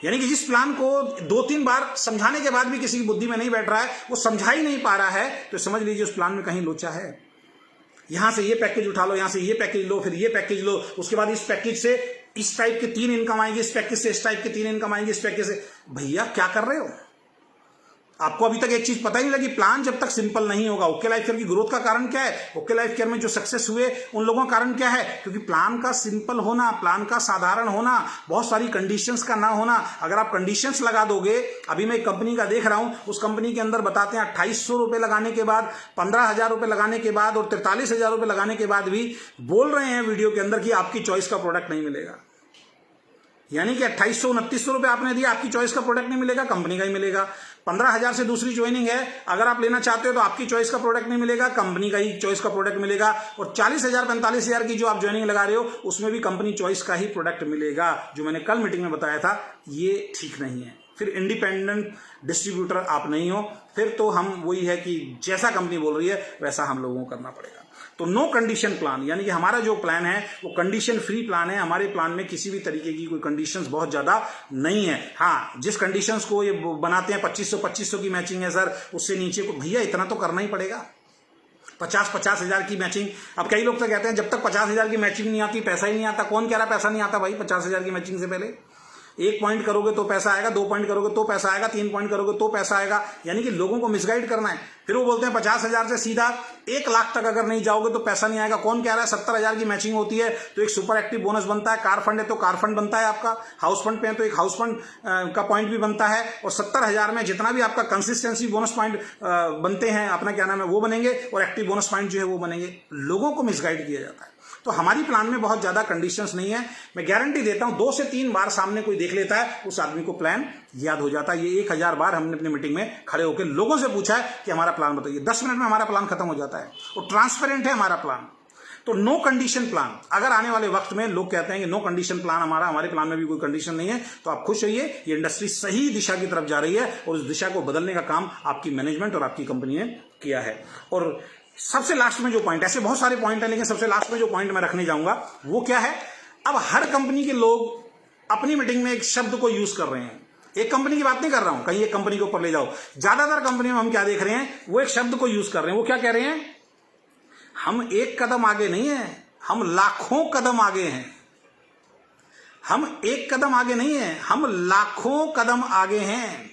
यानी कि जिस प्लान को 2-3 बार समझाने के बाद भी किसी की बुद्धि में नहीं बैठ रहा है, वो समझा ही नहीं पा रहा है, तो समझ लीजिए उस प्लान में कहीं लोचा है। यहां से ये पैकेज उठा लो, यहां से ये पैकेज लो, फिर ये पैकेज लो, उसके बाद इस पैकेज से इस टाइप के 3 इनकम आएंगे, इस पैकेज से इस टाइप के 3 इनकम आएंगे, इस पैकेज से। भैया क्या कर रहे हो? आपको अभी तक एक चीज पता ही नहीं लगी, प्लान जब तक सिंपल नहीं होगा। ओके लाइफ केयर की ग्रोथ का कारण क्या है? ओके लाइफ केयर में जो सक्सेस हुए उन लोगों का कारण क्या है? क्योंकि प्लान का सिंपल होना, प्लान का साधारण होना, बहुत सारी कंडीशंस का ना होना। अगर आप कंडीशंस लगा दोगे, अभी मैं एक कंपनी का देख रहा हूं, उस कंपनी के अंदर बताते हैं 2800 रुपए लगाने के बाद, 15,000 रुपए लगाने के बाद और 43,000 रुपए लगाने के बाद भी बोल रहे हैं वीडियो के अंदर कि आपकी चॉइस का प्रोडक्ट नहीं मिलेगा। यानी कि 2800-2900 रुपए आपने दिया, आपकी चॉइस का प्रोडक्ट नहीं मिलेगा, कंपनी का ही मिलेगा। 15,000 से दूसरी ज्वाइनिंग है, अगर आप लेना चाहते हो तो आपकी चॉइस का प्रोडक्ट नहीं मिलेगा, कंपनी का ही चॉइस का प्रोडक्ट मिलेगा। और 40,000-45,000 की जो आप ज्वाइनिंग लगा रहे हो, उसमें भी कंपनी चॉइस का ही प्रोडक्ट मिलेगा। जो मैंने कल मीटिंग में बताया था, ये ठीक नहीं है। फिर इंडिपेंडेंट डिस्ट्रीब्यूटर आप नहीं हो, फिर तो हम वही है कि जैसा कंपनी बोल रही है वैसा हम लोगों को करना पड़ेगा। तो नो कंडीशन प्लान, यानी कि हमारा जो प्लान है वो कंडीशन फ्री प्लान है। हमारे प्लान में किसी भी तरीके की कोई कंडीशंस बहुत ज्यादा नहीं है। हाँ, जिस कंडीशंस को ये बनाते हैं 2500 की मैचिंग है सर, उससे नीचे को भैया इतना तो करना ही पड़ेगा। 50 हजार की मैचिंग, अब कई लोग तो कहते हैं जब तक 50,000 की मैचिंग नहीं आती पैसा ही नहीं आता। कौन कह रहा पैसा नहीं आता भाई? 50,000 की मैचिंग से पहले 1 पॉइंट करोगे तो पैसा आएगा, 2 पॉइंट करोगे तो पैसा आएगा, 3 पॉइंट करोगे तो पैसा आएगा। यानी कि लोगों को मिसगाइड करना है। फिर वो बोलते हैं 50,000 से सीधा 1 लाख तक अगर नहीं जाओगे तो पैसा नहीं आएगा। कौन कह रहा है? 70,000 की मैचिंग होती है तो एक सुपर एक्टिव बोनस बनता है, कार फंड है तो कार फंड बनता है आपका, हाउस फंड पे है तो एक हाउस फंड का पॉइंट भी बनता है, और 70,000 में जितना भी आपका कंसिस्टेंसी बोनस पॉइंट बनते हैं, अपना क्या नाम है, वो बनेंगे, और एक्टिव बोनस पॉइंट जो है वो बनेंगे। लोगों को मिसगाइड किया जाता है। तो हमारी प्लान में बहुत ज्यादा कंडीशंस नहीं है। मैं गारंटी देता हूं 2 से 3 बार सामने कोई देख लेता है, उस आदमी को प्लान याद हो जाता है। ये 1000 बार हमने अपनी मीटिंग में खड़े होकर लोगों से पूछा है कि हमारा प्लान बताइए, 10 मिनट में हमारा प्लान खत्म हो जाता है और ट्रांसपेरेंट है हमारा प्लान। तो नो कंडीशन प्लान, अगर आने वाले वक्त में लोग कहते हैं कि नो कंडीशन प्लान हमारे प्लान में भी कोई कंडीशन नहीं है, तो आप खुश रहिए। ये इंडस्ट्री सही दिशा की तरफ जा रही है और उस दिशा को बदलने का काम आपकी मैनेजमेंट और आपकी कंपनी ने किया है। और सबसे लास्ट में जो पॉइंट, ऐसे बहुत सारे पॉइंट है लेकिन सबसे लास्ट में जो पॉइंट मैं रखने जाऊंगा वो क्या है? अब हर कंपनी के लोग अपनी मीटिंग में एक शब्द को यूज कर रहे हैं। एक कंपनी की बात नहीं कर रहा हूं, कहीं एक कंपनी के ऊपर ले जाओ। ज्यादातर कंपनी में हम क्या देख रहे हैं? वो एक शब्द को यूज कर रहे हैं। वो क्या कह रहे हैं? हम 1 कदम आगे नहीं है, हम लाखों कदम आगे हैं। हम 1 कदम आगे नहीं है, हम लाखों कदम आगे हैं,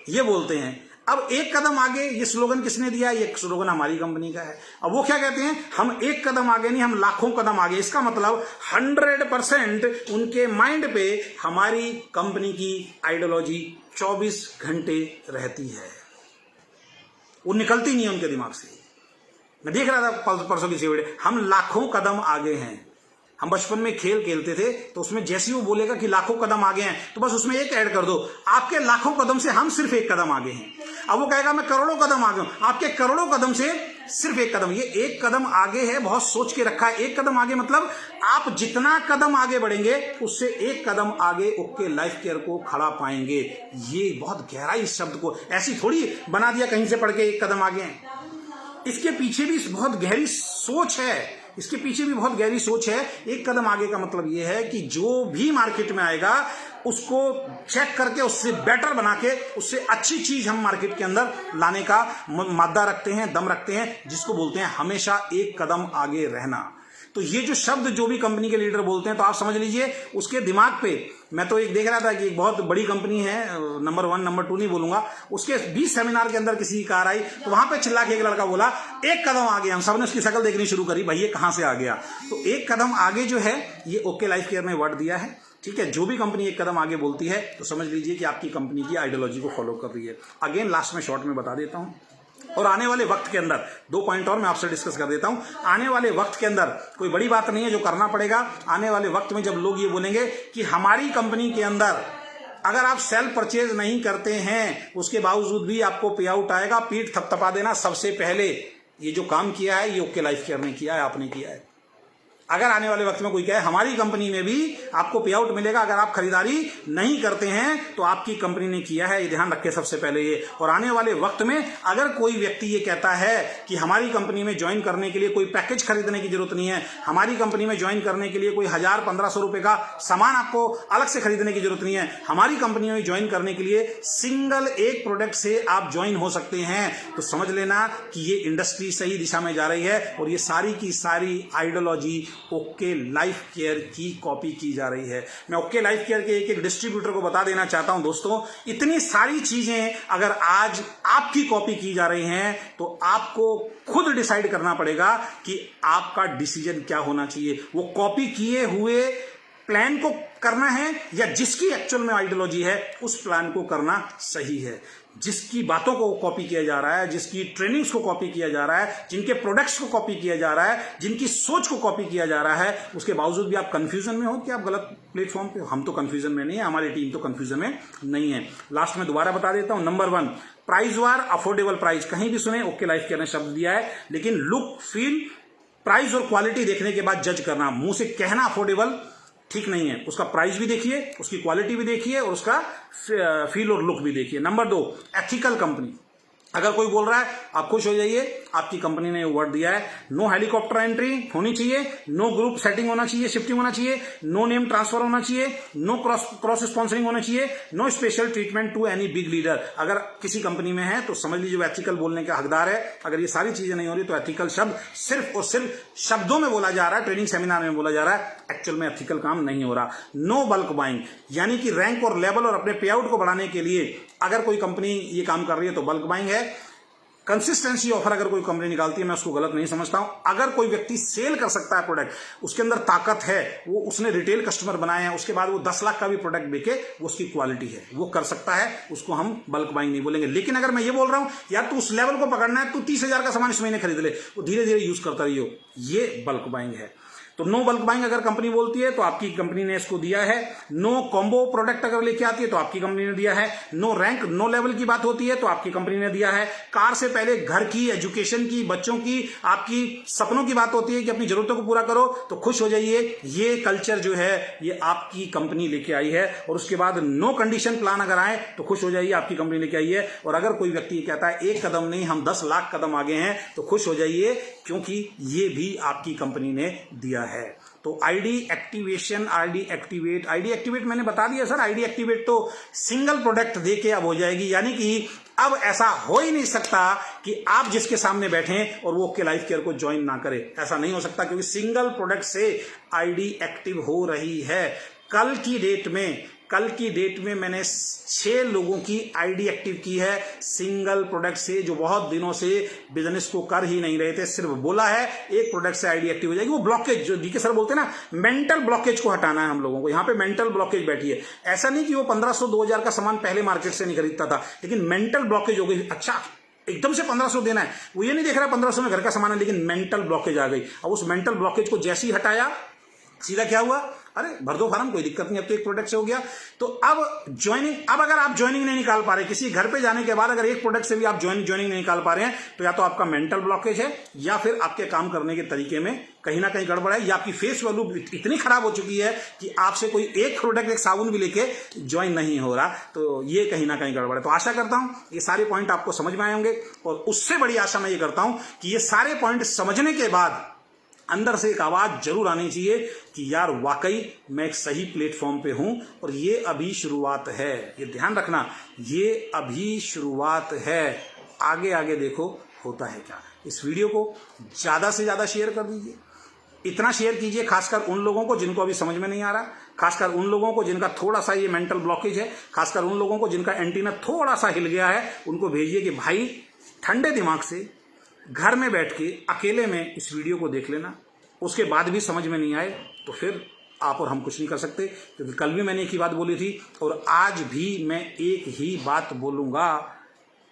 ये बोलते हैं। अब 1 कदम आगे, ये स्लोगन किसने दिया? ये स्लोगन हमारी कंपनी का है। अब वो क्या कहते हैं? हम 1 कदम आगे नहीं, हम लाखों कदम आगे। इसका मतलब 100% उनके माइंड पे हमारी कंपनी की आइडियोलॉजी 24 घंटे रहती है, वो निकलती नहीं है उनके दिमाग से। मैं देख रहा था परसों की वीडियो, हम लाखों कदम आगे हैं। हम बचपन में खेल खेलते थे तो उसमें जैसे ही वो बोलेगा कि लाखों कदम आगे हैं तो बस उसमें एक ऐड कर दो, आपके लाखों कदम से हम सिर्फ एक कदम आगे हैं। अब वो कहेगा मैं करोड़ों कदम आगे हूं, आपके करोड़ों कदम से सिर्फ एक कदम। ये एक कदम आगे है, बहुत सोच के रखा है। एक कदम आगे मतलब आप जितना कदम आगे बढ़ेंगे उससे एक कदम आगे ओके लाइफ केयर को खड़ा पाएंगे। ये बहुत गहराई इस शब्द को ऐसी थोड़ी बना दिया कहीं से पढ़ के एक कदम आगे हैं। इसके पीछे भी बहुत गहरी सोच है, इसके पीछे भी बहुत गहरी सोच है। एक कदम आगे का मतलब यह है कि जो भी मार्केट में आएगा उसको चेक करके उससे बेटर बना के उससे अच्छी चीज हम मार्केट के अंदर लाने का मादा रखते हैं, दम रखते हैं, जिसको बोलते हैं हमेशा एक कदम आगे रहना। तो ये जो शब्द जो भी कंपनी के लीडर बोलते हैं तो आप समझ लीजिए उसके दिमाग पे। मैं तो एक देख रहा था कि एक बहुत बड़ी कंपनी है, नंबर 1 नंबर 2 नहीं बोलूंगा, उसके 20 सेमिनार के अंदर किसी की कार आई तो वहां पे चिल्ला के एक लड़का बोला एक कदम आगे। हम सबने उसकी शक्ल देखनी शुरू करी, भाई ये कहां से आ गया। तो एक कदम आगे जो है ये ओके लाइफ केयर ने वर्ड दिया है। ठीक है, जो भी कंपनी एक कदम आगे बोलती है तो समझ लीजिए कि आपकी कंपनी की आइडियोलॉजी को फॉलो कर रही है। अगेन लास्ट में शॉर्ट में बता देता हूं, और आने वाले वक्त के अंदर 2 पॉइंट और मैं आपसे डिस्कस कर देता हूं। आने वाले वक्त के अंदर कोई बड़ी बात नहीं है जो करना पड़ेगा। आने वाले वक्त में जब लोग ये बोलेंगे कि हमारी कंपनी के अंदर अगर आप सेल परचेज नहीं करते हैं उसके बावजूद भी आपको पे आउट आएगा, पीठ थपथपा देना। सबसे पहले ये जो काम किया है ये ओके लाइफ केयर ने किया है, आपने किया है। अगर आने वाले वक्त में कोई कहे हमारी कंपनी में भी आपको पे आउट मिलेगा अगर आप खरीदारी नहीं करते हैं, तो आपकी कंपनी ने किया है, ये ध्यान रखें सबसे पहले ये। और आने वाले वक्त में अगर कोई व्यक्ति ये कहता है कि हमारी कंपनी में ज्वाइन करने के लिए कोई पैकेज खरीदने की जरूरत नहीं है, हमारी कंपनी में ज्वाइन करने के लिए कोई 1000-1500 रुपए का सामान आपको अलग से खरीदने की जरूरत नहीं है, हमारी कंपनी में ज्वाइन करने के लिए सिंगल एक प्रोडक्ट से आप ज्वाइन हो सकते हैं, तो समझ लेना कि ये इंडस्ट्री सही दिशा में जा रही है। और ये सारी की सारी आइडियोलॉजी ओके लाइफ केयर की कॉपी की जा रही है। मैं ओके लाइफ केयर के एक एक डिस्ट्रीब्यूटर को बता देना चाहता हूं दोस्तों, इतनी सारी चीजें अगर आज आपकी कॉपी की जा रही हैं तो आपको खुद डिसाइड करना पड़ेगा कि आपका डिसीजन क्या होना चाहिए। वो कॉपी किए हुए प्लान को करना है या जिसकी एक्चुअल में आइडियोलॉजी है उस प्लान को करना सही है। जिसकी बातों को कॉपी किया जा रहा है, जिसकी ट्रेनिंग्स को कॉपी किया जा रहा है, जिनके प्रोडक्ट्स को कॉपी किया जा रहा है, जिनकी सोच को कॉपी किया जा रहा है, उसके बावजूद भी आप कंफ्यूजन में हो कि आप गलत प्लेटफॉर्म पे हो। हम तो कंफ्यूजन में नहीं है, हमारी टीम तो कंफ्यूजन में नहीं है। लास्ट में दोबारा बता देता हूं, नंबर 1 प्राइस वार अफोर्डेबल प्राइस। कहीं भी सुने ओके लाइफ केयर ने शब्द दिया है, लेकिन लुक फील प्राइस और क्वालिटी देखने के बाद जज करना। मुंह से कहना अफोर्डेबल ठीक नहीं है, उसका प्राइस भी देखिए, उसकी क्वालिटी भी देखिए और उसका फील और लुक भी देखिए। Number 2 ethical company. अगर कोई बोल रहा है आप खुश हो जाइए, आपकी कंपनी ने वर्ड दिया है। नो हेलीकॉप्टर एंट्री होनी चाहिए, नो ग्रुप सेटिंग होना चाहिए, शिफ्टिंग होना चाहिए, नो नेम ट्रांसफर होना चाहिए, नो क्रॉस स्पॉन्सरिंग होना चाहिए, no special treatment to any big leader. अगर किसी कंपनी में है तो समझ लीजिए वो एथिकल बोलने का हकदार है। अगर ये सारी चीजें नहीं हो रही तो एथिकल शब्द सिर्फ और सिर्फ शब्दों में बोला जा रहा है, ट्रेनिंग सेमिनार में बोला जा रहा है, एक्चुअल में एथिकल काम नहीं हो रहा। नो बल्क बाइंग, यानी कि रैंक और लेवल और अपने पे आउट को बढ़ाने के लिए अगर कोई कंपनी ये काम कर रही है तो बल्क बाइंग है। कंसिस्टेंसी ऑफर अगर कोई कंपनी निकालती है मैं उसको गलत नहीं समझता हूं। अगर कोई व्यक्ति सेल कर सकता है प्रोडक्ट, उसके अंदर ताकत है, वो उसने रिटेल कस्टमर बनाए हैं, उसके बाद वो 10 लाख का भी प्रोडक्ट बेचे, वो उसकी क्वालिटी है, वो कर सकता है, उसको हम बल्क बाइंग नहीं बोलेंगे। लेकिन अगर मैं ये बोल रहा हूं यार तू उस लेवल को पकड़ना है, तू 30,000 का सामान इस महीने खरीद ले, वो धीरे धीरे यूज करता रहियो, ये बल्क बाइंग है। तो नो बल्क बाइंग अगर कंपनी बोलती है तो आपकी कंपनी ने इसको दिया है। नो कॉम्बो प्रोडक्ट अगर लेके आती है तो आपकी कंपनी ने दिया है। नो रैंक नो लेवल की बात होती है तो आपकी कंपनी ने दिया है। कार से पहले घर की, एजुकेशन की, बच्चों की, आपकी सपनों की बात होती है कि अपनी जरूरतों को पूरा करो, तो खुश हो जाइए, ये कल्चर जो है ये आपकी कंपनी लेके आई है। और उसके बाद नो कंडीशन प्लान अगर आए तो खुश हो जाइए, आपकी कंपनी लेके आई है। और अगर कोई व्यक्ति कहता है एक कदम नहीं हम 10 लाख कदम आगे हैं, तो खुश हो जाइए, क्योंकि ये भी आपकी कंपनी ने दिया है। तो आईडी एक्टिवेशन, आईडी एक्टिवेट मैंने बता दिया सर। आईडी एक्टिवेट तो सिंगल प्रोडक्ट देके अब हो जाएगी, यानी कि अब ऐसा हो ही नहीं सकता कि आप जिसके सामने बैठें और वो ओके लाइफ केयर को ज्वाइन ना करे। ऐसा नहीं हो सकता, क्योंकि सिंगल प्रोडक्ट से आईडी एक्टिव हो रही है। कल की डेट में मैंने 6 लोगों की आईडी एक्टिव की है सिंगल प्रोडक्ट से, जो बहुत दिनों से बिजनेस को कर ही नहीं रहे थे। सिर्फ बोला है एक प्रोडक्ट से आईडी एक्टिव हो जाएगी। वो ब्लॉकेज जो डीके सर बोलते हैं ना, मेंटल ब्लॉकेज को हटाना है हम लोगों को। यहाँ पे मेंटल ब्लॉकेज बैठी है। ऐसा नहीं कि वो 1500-2000 का सामान पहले मार्केट से नहीं खरीदता था, लेकिन मेंटल ब्लॉकेज हो गई। अच्छा एकदम से 1500 देना है, वो ये नहीं देख रहा 1500 में घर का सामान है, लेकिन मेंटल ब्लॉकेज आ गई। अब उस मेंटल ब्लॉकेज को जैसे ही हटाया सीधा क्या हुआ, अरे भर दो फार्म, कोई दिक्कत नहीं, अब तो एक प्रोडक्ट से हो गया। तो अब ज्वाइनिंग, अब अगर आप ज्वाइनिंग नहीं निकाल पा रहे, किसी घर पे जाने के बाद अगर एक प्रोडक्ट से भी आप ज्वाइनिंग नहीं निकाल पा रहे हैं, तो या तो आपका मेंटल ब्लॉकेज है, या फिर आपके काम करने के तरीके में कहीं ना कहीं गड़बड़ है, या आपकी फेस वैल्यू इतनी खराब हो चुकी है कि आपसे कोई एक प्रोडक्ट, एक साबुन भी लेके ज्वाइन नहीं हो रहा। तो ये कहीं ना कहीं गड़बड़ है। तो आशा करता हूं ये सारे पॉइंट आपको समझ में आए होंगे, और उससे बड़ी आशा मैं ये करता हूं कि ये सारे पॉइंट समझने के बाद अंदर से एक आवाज जरूर आनी चाहिए कि यार वाकई मैं एक सही प्लेटफॉर्म पे हूं, और ये अभी शुरुआत है। ये ध्यान रखना, ये अभी शुरुआत है, आगे आगे देखो होता है क्या। इस वीडियो को ज्यादा से ज्यादा शेयर कर दीजिए, इतना शेयर कीजिए खासकर उन लोगों को जिनको अभी समझ में नहीं आ रहा, खासकर उन लोगों को जिनका थोड़ा सा ये मेंटल ब्लॉकेज है, खासकर उन लोगों को जिनका एंटीना थोड़ा सा हिल गया है। उनको भेजिए कि भाई ठंडे दिमाग से घर में बैठ के अकेले में इस वीडियो को देख लेना, उसके बाद भी समझ में नहीं आए तो फिर आप और हम कुछ नहीं कर सकते। क्योंकि कल भी मैंने एक ही बात बोली थी, और आज भी मैं एक ही बात बोलूंगा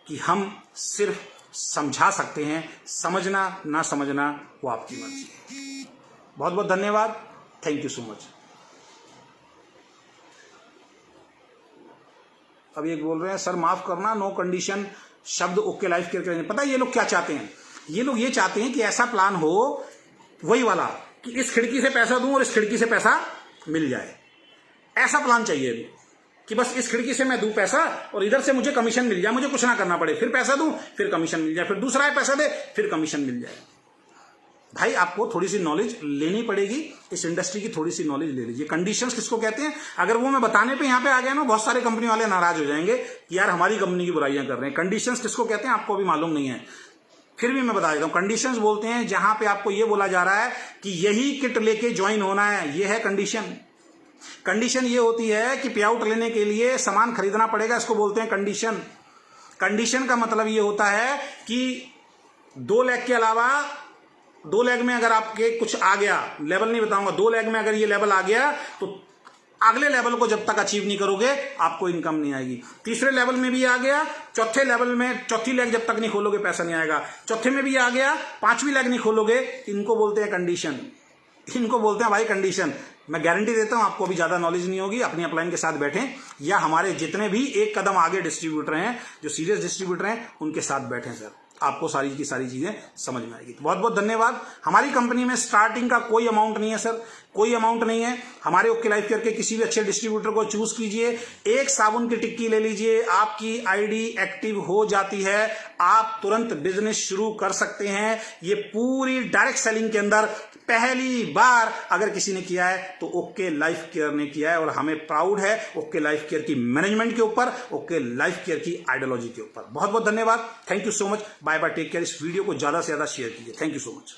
कि हम सिर्फ समझा सकते हैं, समझना ना समझना वो आपकी मर्जी है। बहुत बहुत धन्यवाद, थैंक यू सो मच। अब ये बोल रहे हैं सर माफ करना, नो कंडीशन शब्द ओके लाइफ केयर करेंगे। पता है ये लोग क्या चाहते हैं, ये लोग ये चाहते हैं कि ऐसा प्लान हो वही वाला कि इस खिड़की से पैसा दूं और इस खिड़की से पैसा मिल जाए, ऐसा प्लान चाहिए अभी कि बस इस खिड़की से मैं दूं पैसा और इधर से मुझे कमीशन मिल जाए, मुझे कुछ ना करना पड़े, फिर पैसा दूं फिर कमीशन मिल जाए, फिर दूसरा है पैसा दे फिर कमीशन मिल जाए। भाई आपको थोड़ी सी नॉलेज लेनी पड़ेगी, इस इंडस्ट्री की थोड़ी सी नॉलेज ले लीजिए। कंडीशंस किसको कहते हैं, अगर वो मैं बताने पे यहाँ पे आ गया ना, बहुत सारे कंपनी वाले नाराज हो जाएंगे कि यार हमारी कंपनी की बुराइयां कर रहे हैं। कंडीशंस किसको कहते हैं आपको अभी मालूम नहीं है, फिर भी मैं बता देता हूं। कंडीशंस बोलते हैं जहां पे आपको ये बोला जा रहा है कि यही किट लेके ज्वाइन होना है, ये है कंडीशन। कंडीशन ये होती है कि पे आउट लेने के लिए सामान खरीदना पड़ेगा, इसको बोलते हैं कंडीशन। कंडीशन का मतलब ये होता है कि 2 लाख के अलावा 2 लाख में अगर आपके कुछ आ गया, लेवल नहीं बताऊंगा, 2 लाख में अगर ये लेवल आ गया तो अगले लेवल को जब तक अचीव नहीं करोगे आपको इनकम नहीं आएगी। तीसरे लेवल में भी आ गया, चौथे लेवल में चौथी लाख जब तक नहीं खोलोगे पैसा नहीं आएगा, चौथे में भी आ गया, 5वीं लाख नहीं खोलोगे, इनको बोलते हैं कंडीशन। इनको बोलते हैं भाई कंडीशन। मैं गारंटी देता हूं आपको अभी ज्यादा नॉलेज नहीं होगी, अपनी अपलाइन के साथ बैठें या हमारे जितने भी एक कदम आगे डिस्ट्रीब्यूटर हैं, जो सीरियस डिस्ट्रीब्यूटर हैं, उनके साथ बैठें सर, आपको सारी की सारी चीजें समझ में आएगी। तो बहुत बहुत धन्यवाद। हमारी कंपनी में स्टार्टिंग का कोई अमाउंट नहीं है सर, कोई अमाउंट नहीं है। हमारे ओके लाइफ केयर के किसी भी अच्छे डिस्ट्रीब्यूटर को चूज कीजिए, एक साबुन की टिक्की ले लीजिए, आपकी आईडी एक्टिव हो जाती है, आप तुरंत बिजनेस शुरू कर सकते हैं। ये पूरी डायरेक्ट सेलिंग के अंदर पहली बार अगर किसी ने किया है तो ओके लाइफ केयर ने किया है, और हमें प्राउड है ओके लाइफ केयर की मैनेजमेंट के ऊपर, ओके लाइफ केयर की आइडियोलॉजी के ऊपर। बहुत बहुत धन्यवाद, thank you so much, bye bye, take care. इस वीडियो को ज्यादा से ज्यादा शेयर कीजिए, थैंक यू सो मच।